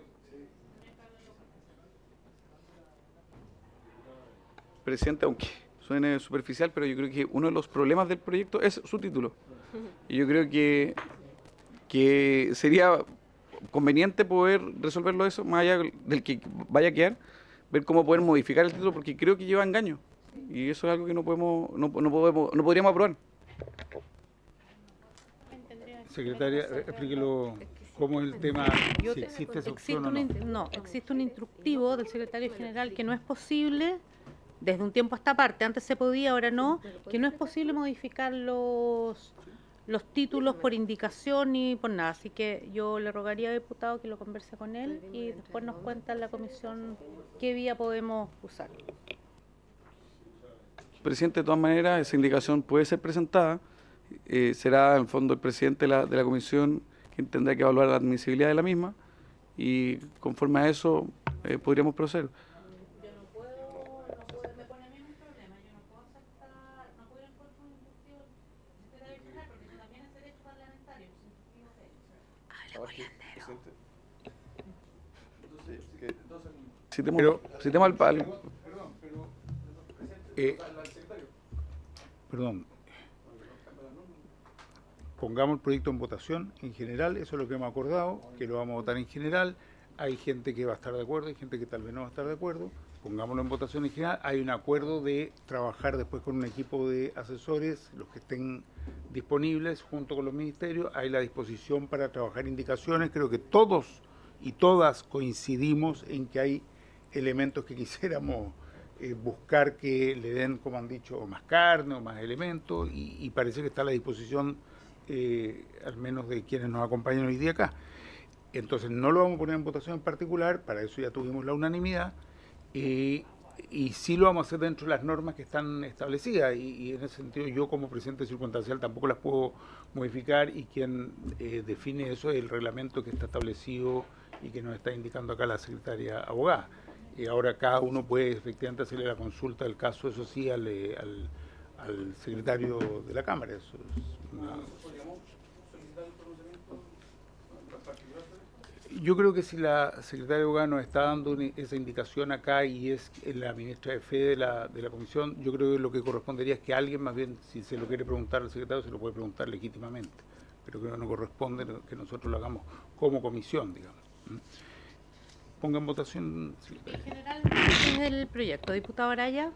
Presidente, aunque suene superficial, pero yo creo que uno de los problemas del proyecto es su título. Y yo creo que sería conveniente poder resolverlo eso, más allá del que vaya a quedar, ver cómo poder modificar el título, porque creo que lleva engaño. Y eso es algo que no podríamos aprobar. Secretaria, explíquelo cómo es el tema, si existe esa opción o no. No, existe un instructivo del secretario general que no es posible, desde un tiempo a esta parte, antes se podía, ahora no, que no es posible modificar los títulos por indicación ni por nada. Así que yo le rogaría al diputado que lo converse con él y después nos cuenta en la comisión qué vía podemos usar. Presidente, de todas maneras, esa indicación puede ser presentada. Será, en el fondo, el presidente de la comisión quien tendrá que evaluar la admisibilidad de la misma y, conforme a eso, podríamos proceder. Citemos al palo. Perdón. Pongamos el proyecto en votación en general, eso es lo que hemos acordado, que lo vamos a votar en general. Hay gente que va a estar de acuerdo, hay gente que tal vez no va a estar de acuerdo. Pongámoslo en votación en general. Hay un acuerdo de trabajar después con un equipo de asesores, los que estén disponibles junto con los ministerios. Hay la disposición para trabajar indicaciones. Creo que todos y todas coincidimos en que hay elementos que quisiéramos buscar que le den, como han dicho, o más carne o más elementos, y parece que está a la disposición al menos de quienes nos acompañan hoy día acá. Entonces no lo vamos a poner en votación en particular, para eso ya tuvimos la unanimidad, y sí lo vamos a hacer dentro de las normas que están establecidas, y en ese sentido yo como presidente circunstancial tampoco las puedo modificar, y quien define eso es el reglamento que está establecido y que nos está indicando acá la secretaria abogada. Y ahora cada uno puede efectivamente hacerle la consulta del caso, eso sí, al secretario de la Cámara. Eso es Yo creo que si la secretaria de abogada nos está dando esa indicación acá y es la ministra de Fe de la comisión, yo creo que lo que correspondería es que alguien, más bien, si se lo quiere preguntar al secretario, se lo puede preguntar legítimamente, pero creo que no corresponde que nosotros lo hagamos como comisión, digamos. Ponga en votación, secretaria. En general, es el proyecto. Diputado Araya.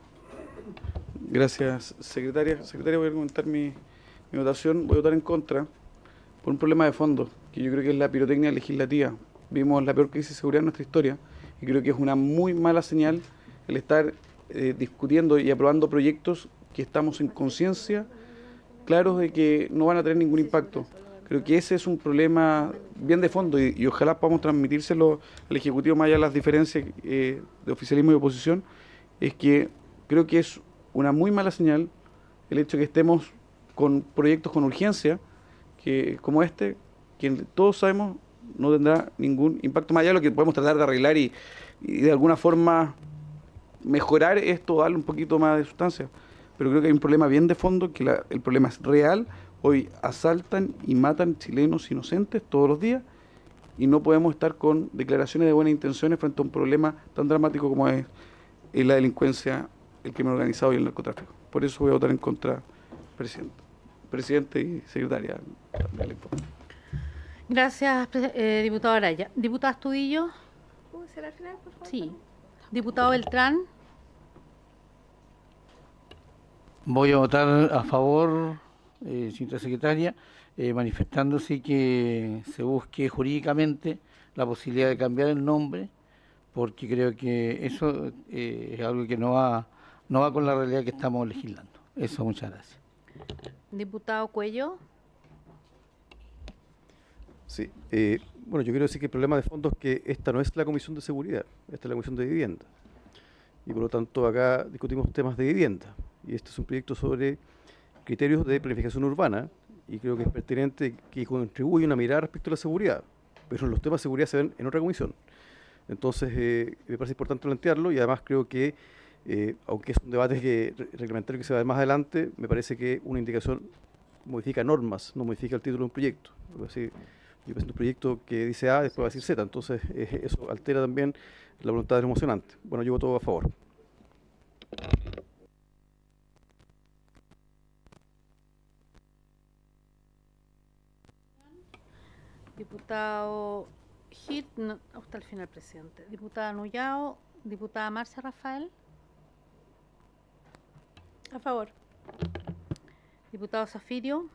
Gracias, secretaria. Secretaria, voy a comentar mi votación. Voy a votar en contra por un problema de fondo, que yo creo que es la pirotecnia legislativa. Vimos la peor crisis de seguridad en nuestra historia y creo que es una muy mala señal el estar discutiendo y aprobando proyectos que estamos en conciencia claros de que no van a tener ningún impacto. Creo que ese es un problema bien de fondo y ojalá podamos transmitírselo al Ejecutivo, más allá de las diferencias de oficialismo y oposición. Es que creo que es una muy mala señal el hecho de que estemos con proyectos con urgencia, que como este, que todos sabemos no tendrá ningún impacto, más allá de lo que podemos tratar de arreglar y de alguna forma mejorar esto, darle un poquito más de sustancia. Pero creo que hay un problema bien de fondo, que el problema es real. Hoy asaltan y matan chilenos inocentes todos los días y no podemos estar con declaraciones de buenas intenciones frente a un problema tan dramático como es la delincuencia, el crimen organizado y el narcotráfico. Por eso voy a votar en contra, presidente y secretaria. Gracias, diputado Araya. Diputado Astudillo. ¿Puedo ser al final, por favor? Sí. Diputado Beltrán. Voy a votar a favor, señora secretaria, manifestándose que se busque jurídicamente la posibilidad de cambiar el nombre, porque creo que eso es algo que no va con la realidad que estamos legislando. Eso, muchas gracias. Diputado Cuello. Sí, bueno, yo quiero decir que el problema de fondo es que esta no es la Comisión de Seguridad, esta es la Comisión de Vivienda. Y por lo tanto acá discutimos temas de vivienda. Y este es un proyecto sobre criterios de planificación urbana y creo que es pertinente que contribuya una mirada respecto a la seguridad. Pero los temas de seguridad se ven en otra comisión. Entonces me parece importante plantearlo y además creo que, aunque es un debate reglamentario que se va a ver más adelante, me parece que una indicación modifica normas, no modifica el título de un proyecto. Yo presento un proyecto que dice A, después va a decir Z, entonces eso altera también la voluntad del emocionante. Bueno, yo voto a favor. Diputado Hit, no, hasta el final, presidente. Diputada Nullao, diputada Marcia Rafael. A favor. Diputado Zafirio.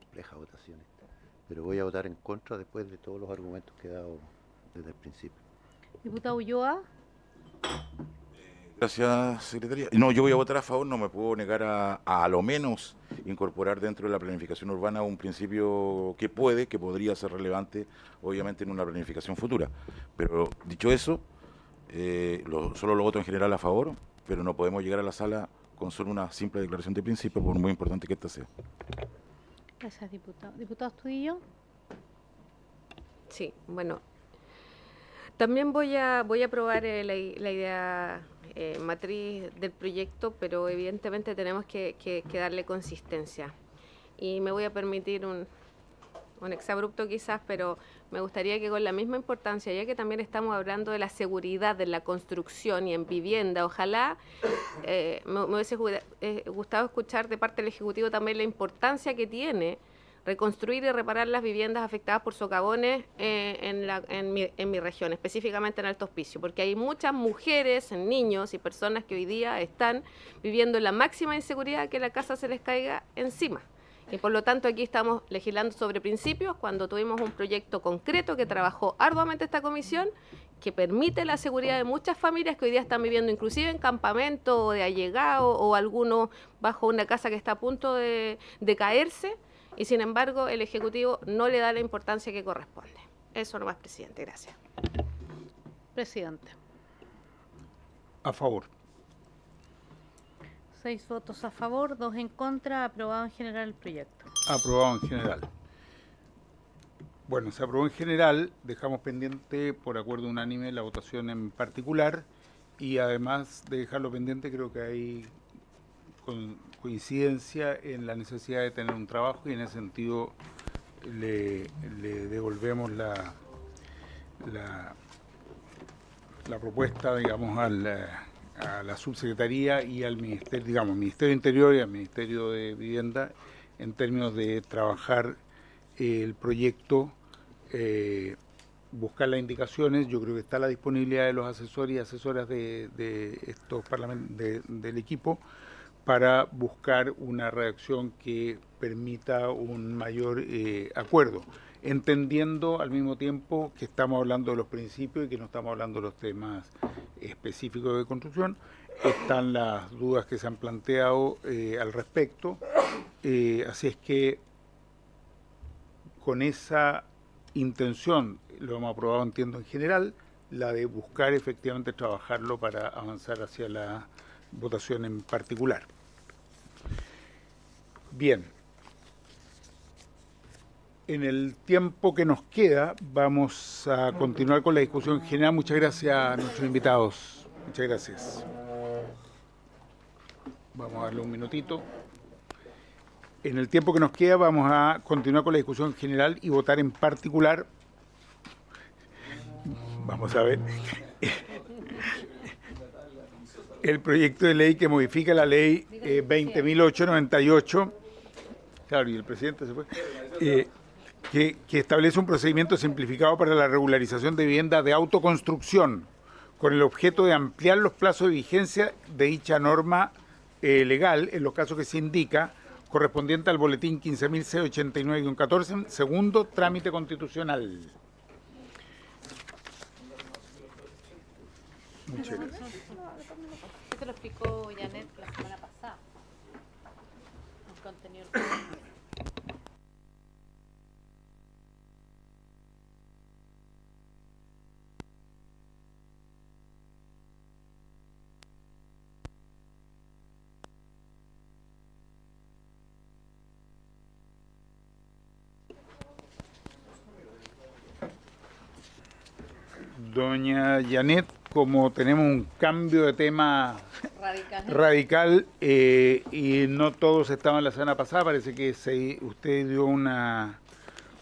Compleja votación esta, pero voy a votar en contra después de todos los argumentos que he dado desde el principio. Diputado Ulloa. Gracias, secretaria. No, yo voy a votar a favor, no me puedo negar a lo menos incorporar dentro de la planificación urbana un principio que podría ser relevante, obviamente, en una planificación futura. Pero, dicho eso, solo lo voto en general a favor, pero no podemos llegar a la sala con solo una simple declaración de principio, por muy importante que esta sea. Gracias, diputado. Diputado Astudillo. Sí, bueno. También voy a aprobar la idea matriz del proyecto, pero evidentemente tenemos que darle consistencia. Y me voy a permitir un exabrupto quizás, pero me gustaría que con la misma importancia, ya que también estamos hablando de la seguridad de la construcción y en vivienda, ojalá me hubiese gustado escuchar de parte del Ejecutivo también la importancia que tiene reconstruir y reparar las viviendas afectadas por socavones en mi región, específicamente en Alto Hospicio, porque hay muchas mujeres, niños y personas que hoy día están viviendo en la máxima inseguridad que la casa se les caiga encima. Y por lo tanto aquí estamos legislando sobre principios cuando tuvimos un proyecto concreto que trabajó arduamente esta comisión, que permite la seguridad de muchas familias que hoy día están viviendo inclusive en campamento o de allegado o algunos bajo una casa que está a punto de caerse. Y sin embargo, el Ejecutivo no le da la importancia que corresponde. Eso nomás, presidente. Gracias. Presidente. A favor. 6 votos a favor, 2 en contra. Aprobado en general el proyecto. Aprobado en general. Bueno, se aprobó en general. Dejamos pendiente, por acuerdo unánime, la votación en particular. Y además de dejarlo pendiente, creo que hay coincidencia en la necesidad de tener un trabajo y en ese sentido le devolvemos la propuesta, digamos, a la subsecretaría y al ministerio, digamos, Ministerio Interior y al Ministerio de Vivienda en términos de trabajar el proyecto, buscar las indicaciones. Yo creo que está la disponibilidad de los asesores y asesoras de estos del equipo para buscar una redacción que permita un mayor acuerdo, entendiendo al mismo tiempo que estamos hablando de los principios y que no estamos hablando de los temas específicos de construcción. Están las dudas que se han planteado al respecto, así es que con esa intención lo hemos aprobado, entiendo, en general, la de buscar efectivamente trabajarlo para avanzar hacia la votación en particular. Bien. En el tiempo que nos queda, vamos a continuar con la discusión general. Muchas gracias a nuestros invitados. Muchas gracias. Vamos a darle un minutito. En el tiempo que nos queda, vamos a continuar con la discusión general y votar en particular. Vamos a ver. El proyecto de ley que modifica la ley 20.898, claro, y el presidente se fue, que establece un procedimiento simplificado para la regularización de viviendas de autoconstrucción, con el objeto de ampliar los plazos de vigencia de dicha norma legal, en los casos que se indica, correspondiente al boletín 15.689-14, segundo trámite constitucional. Muchas gracias. Esto lo explicó Janet la semana pasada. El contenido. Doña Janet, como tenemos un cambio de tema radical y no todos estaban la semana pasada, parece que usted dio una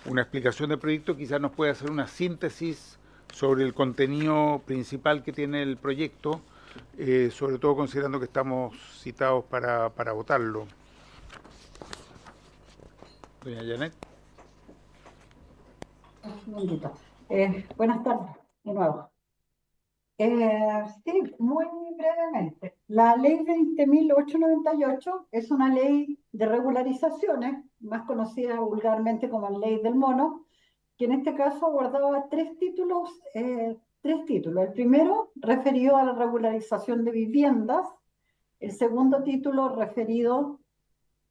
explicación del proyecto, quizás nos puede hacer una síntesis sobre el contenido principal que tiene el proyecto, sobre todo considerando que estamos citados para votarlo. Doña Janet. Un segundito. Buenas tardes, de nuevo. Sí, muy brevemente. La ley 20.898 es una ley de regularizaciones, más conocida vulgarmente como ley del mono, que en este caso abordaba tres títulos. El primero referido a la regularización de viviendas, el segundo título referido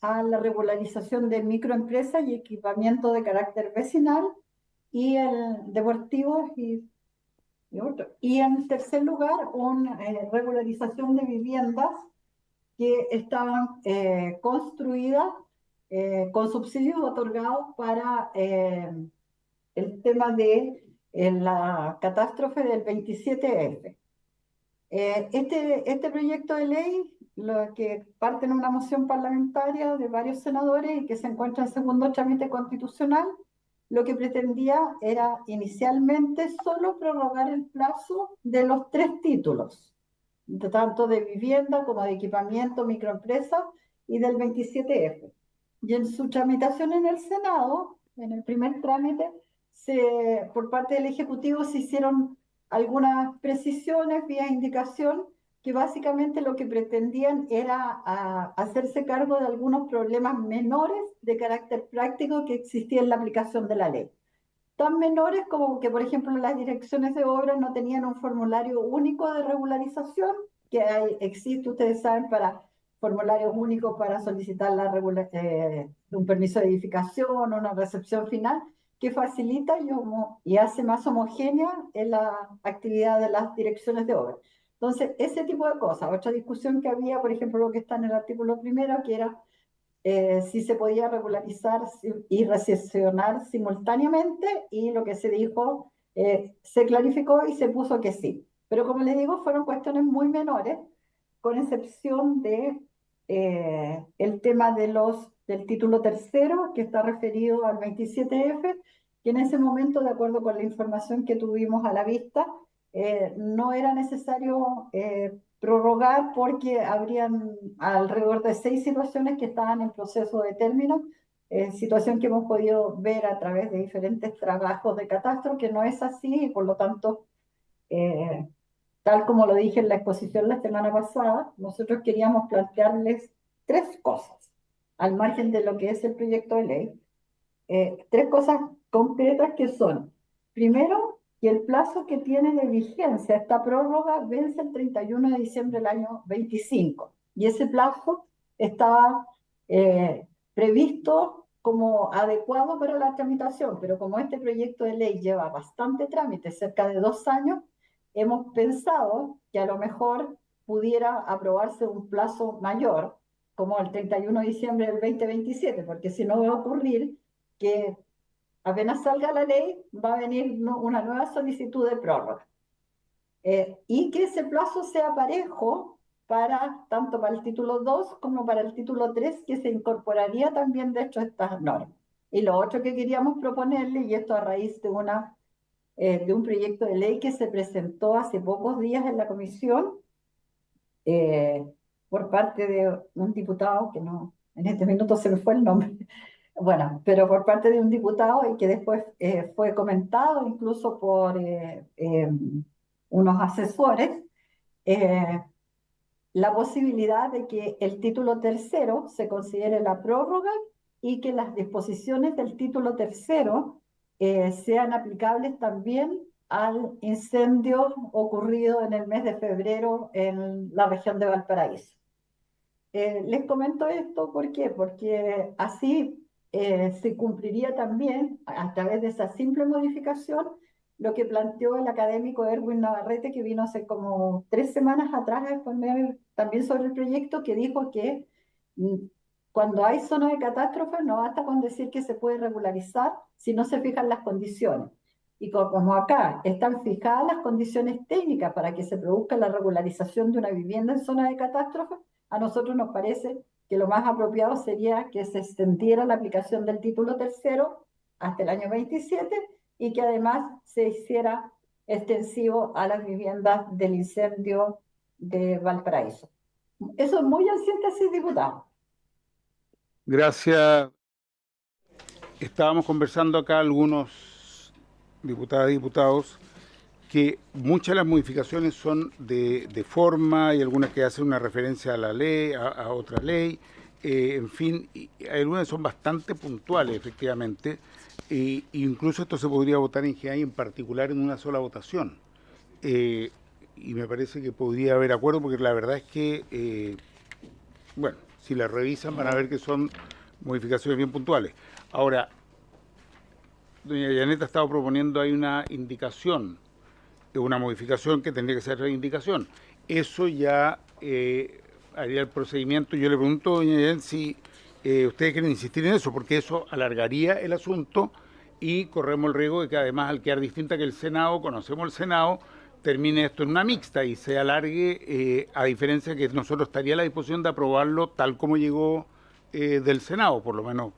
a la regularización de microempresas y equipamiento de carácter vecinal, y el deportivo y otro. Y en tercer lugar, una regularización de viviendas que estaban construidas con subsidios otorgados para el tema de la catástrofe del 27F. Este proyecto de ley, lo que parte en una moción parlamentaria de varios senadores y que se encuentra en segundo trámite constitucional, lo que pretendía era inicialmente solo prorrogar el plazo de los tres títulos, tanto de vivienda como de equipamiento, microempresa y del 27F. Y en su tramitación en el Senado, en el primer trámite, por parte del Ejecutivo se hicieron algunas precisiones vía indicación que básicamente lo que pretendían era hacerse cargo de algunos problemas menores de carácter práctico que existían en la aplicación de la ley. Tan menores como que, por ejemplo, las direcciones de obras no tenían un formulario único de regularización, que existe, ustedes saben, para formularios únicos para solicitar un permiso de edificación o una recepción final, que facilita y hace más homogénea la actividad de las direcciones de obra. Entonces, ese tipo de cosas. Otra discusión que había, por ejemplo, lo que está en el artículo primero, que era si se podía regularizar y recesionar simultáneamente, y lo que se dijo, se clarificó y se puso que sí. Pero como les digo, fueron cuestiones muy menores, con excepción de el tema del título tercero, que está referido al 27F, que en ese momento, de acuerdo con la información que tuvimos a la vista, no era necesario prorrogar porque habrían alrededor de 6 situaciones que estaban en proceso de término, situación que hemos podido ver a través de diferentes trabajos de catastro, que no es así, y por lo tanto, tal como lo dije en la exposición la semana pasada, nosotros queríamos plantearles tres cosas, al margen de lo que es el proyecto de ley, tres cosas concretas que son: primero, que el plazo que tiene de vigencia esta prórroga vence el 31 de diciembre del año 25, y ese plazo estaba previsto como adecuado para la tramitación, pero como este proyecto de ley lleva bastante trámite, cerca de 2 años, hemos pensado que a lo mejor pudiera aprobarse un plazo mayor, como el 31 de diciembre del 2027, porque si no va a ocurrir que apenas salga la ley, va a venir una nueva solicitud de prórroga. Y que ese plazo sea parejo tanto para el título 2 como para el título 3, que se incorporaría también dentro de estas normas. Y lo otro que queríamos proponerle, y esto a raíz de un proyecto de ley que se presentó hace pocos días en la comisión, por parte de un diputado, que no, en este minuto se me fue el nombre, bueno, pero por parte de un diputado, y que después fue comentado incluso por unos asesores, la posibilidad de que el título tercero se considere la prórroga y que las disposiciones del título tercero sean aplicables también al incendio ocurrido en el mes de febrero en la región de Valparaíso. Les comento esto, ¿por qué? Porque así se cumpliría también, a través de esa simple modificación, lo que planteó el académico Erwin Navarrete, que vino hace como 3 semanas atrás a exponer también sobre el proyecto, que dijo que cuando hay zona de catástrofe no basta con decir que se puede regularizar si no se fijan las condiciones. Y como acá están fijadas las condiciones técnicas para que se produzca la regularización de una vivienda en zona de catástrofe, a nosotros nos parece que lo más apropiado sería que se extendiera la aplicación del título tercero hasta el año 27, y que además se hiciera extensivo a las viviendas del incendio de Valparaíso. Eso es muy en síntesis, diputado. Gracias. estábamos conversando acá algunos diputadas y diputados que muchas de las modificaciones son de forma y algunas que hacen una referencia a la ley, a otra ley, en fin, y algunas son bastante puntuales efectivamente, e incluso esto se podría votar en general y en particular en una sola votación. Y me parece que podría haber acuerdo porque la verdad es que, bueno, si las revisan van a ver que son modificaciones bien puntuales. Ahora, doña Janet ha estado proponiendo ahí una indicación, una modificación que tendría que ser reivindicación. Eso ya haría el procedimiento. Yo le pregunto, doña Janet, si ustedes quieren insistir en eso, porque eso alargaría el asunto y corremos el riesgo de que además al quedar distinta que el Senado, conocemos el Senado, termine esto en una mixta y se alargue, a diferencia que nosotros estaría a la disposición de aprobarlo tal como llegó del Senado, por lo menos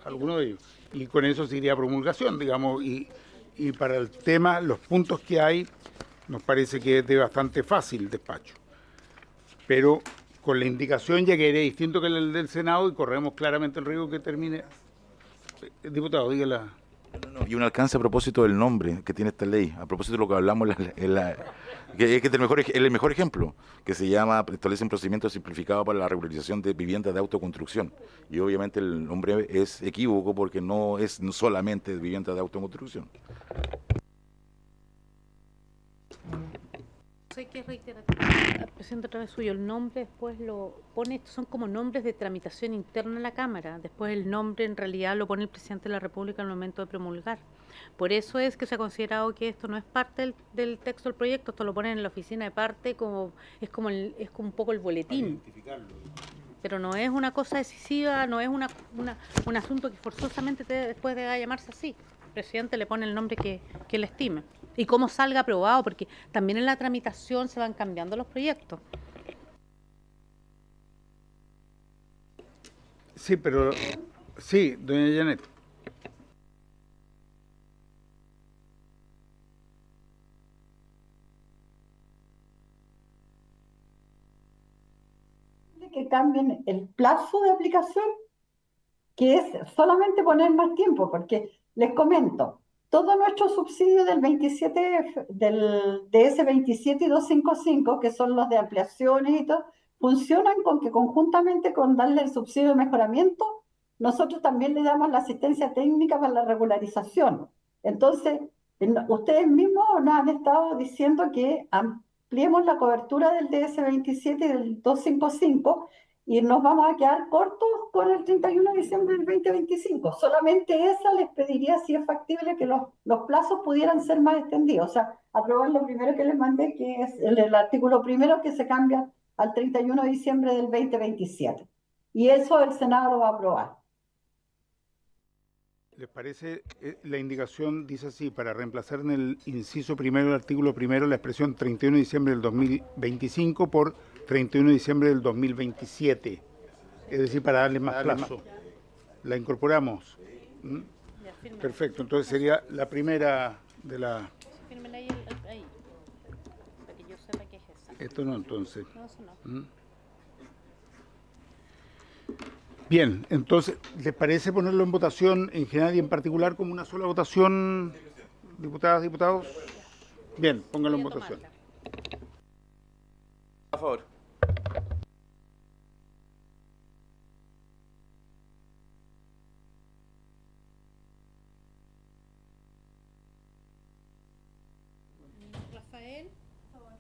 alguno de ellos. Y con eso se iría a promulgación, digamos, y para el tema, los puntos que hay, nos parece que es de bastante fácil despacho. Pero con la indicación ya quedaría distinto que el del Senado y corremos claramente el riesgo que termine. Diputado, dígala. No, y un alcance a propósito del nombre que tiene esta ley, a propósito de lo que hablamos, que es el mejor ejemplo, que se llama, establece un procedimiento simplificado para la regularización de viviendas de autoconstrucción. Y obviamente el nombre es equívoco porque no es solamente vivienda de autoconstrucción. Hay que reiterar, presidente, otra vez suyo, el nombre después lo pone, estos son como nombres de tramitación interna en la Cámara, después el nombre en realidad lo pone el presidente de la República en el momento de promulgar. Por eso es que se ha considerado que esto no es parte del texto del proyecto, esto lo ponen en la oficina de parte, es como un poco el boletín. Pero no es una cosa decisiva, no es un asunto que forzosamente después deba llamarse así. El presidente le pone el nombre que él estime. Y cómo salga aprobado, porque también en la tramitación se van cambiando los proyectos. Sí, pero... Sí, doña Janet. Que cambien el plazo de aplicación, que es solamente poner más tiempo, porque les comento, todo nuestro subsidio del 27, del DS27 y 255, que son los de ampliaciones y todo, funcionan con que conjuntamente con darle el subsidio de mejoramiento, nosotros también le damos la asistencia técnica para la regularización. Entonces, ustedes mismos nos han estado diciendo que ampliemos la cobertura del DS27 y del 255 y nos vamos a quedar cortos con el 31 de diciembre del 2025. Solamente esa les pediría si es factible que los plazos pudieran ser más extendidos. O sea, aprobar lo primero que les mandé, que es el artículo primero que se cambia al 31 de diciembre del 2027. Y eso el Senado lo va a aprobar. ¿Les parece? La indicación dice así, para reemplazar en el inciso primero del artículo primero la expresión 31 de diciembre del 2025 por 31 de diciembre del 2027. Es decir, para darle más plazo. La incorporamos. ¿Mm? Perfecto, entonces sería la primera de la... Firmen ahí, para que yo sepa que es esa. Esto no, entonces. No, eso no. ¿Mm? Bien, entonces, ¿les parece ponerlo en votación en general y en particular como una sola votación, diputadas, diputados? Bien, pónganlo en votación. A favor. Rafael. A favor.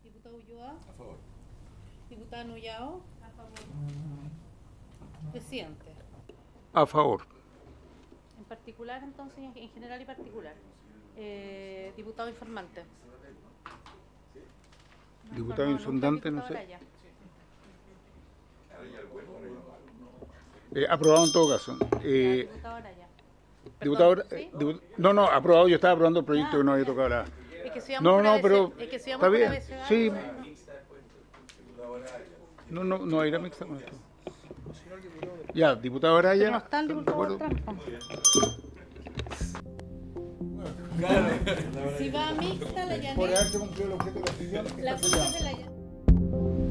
Diputado Ulloa. A favor. Diputada Nullao. A favor. Presidente. A favor. En particular, entonces, en general y particular. Diputado informante. Diputado insondante, no sé. Aprobado en todo caso. Diputado Araya. Diputado, ¿sí? no, aprobado, yo estaba aprobando el proyecto que no había tocado la... Es que si vamos No, por no, ABC, pero es que si está vamos por bien, ABC, sí. ¿no? No, era mixta con esto. Ya, diputado Araya. Pero no está el diputado Trampa. Si va mixta, la Por Janet. haberse cumplido el objeto de la acción. La cosa de la Janet.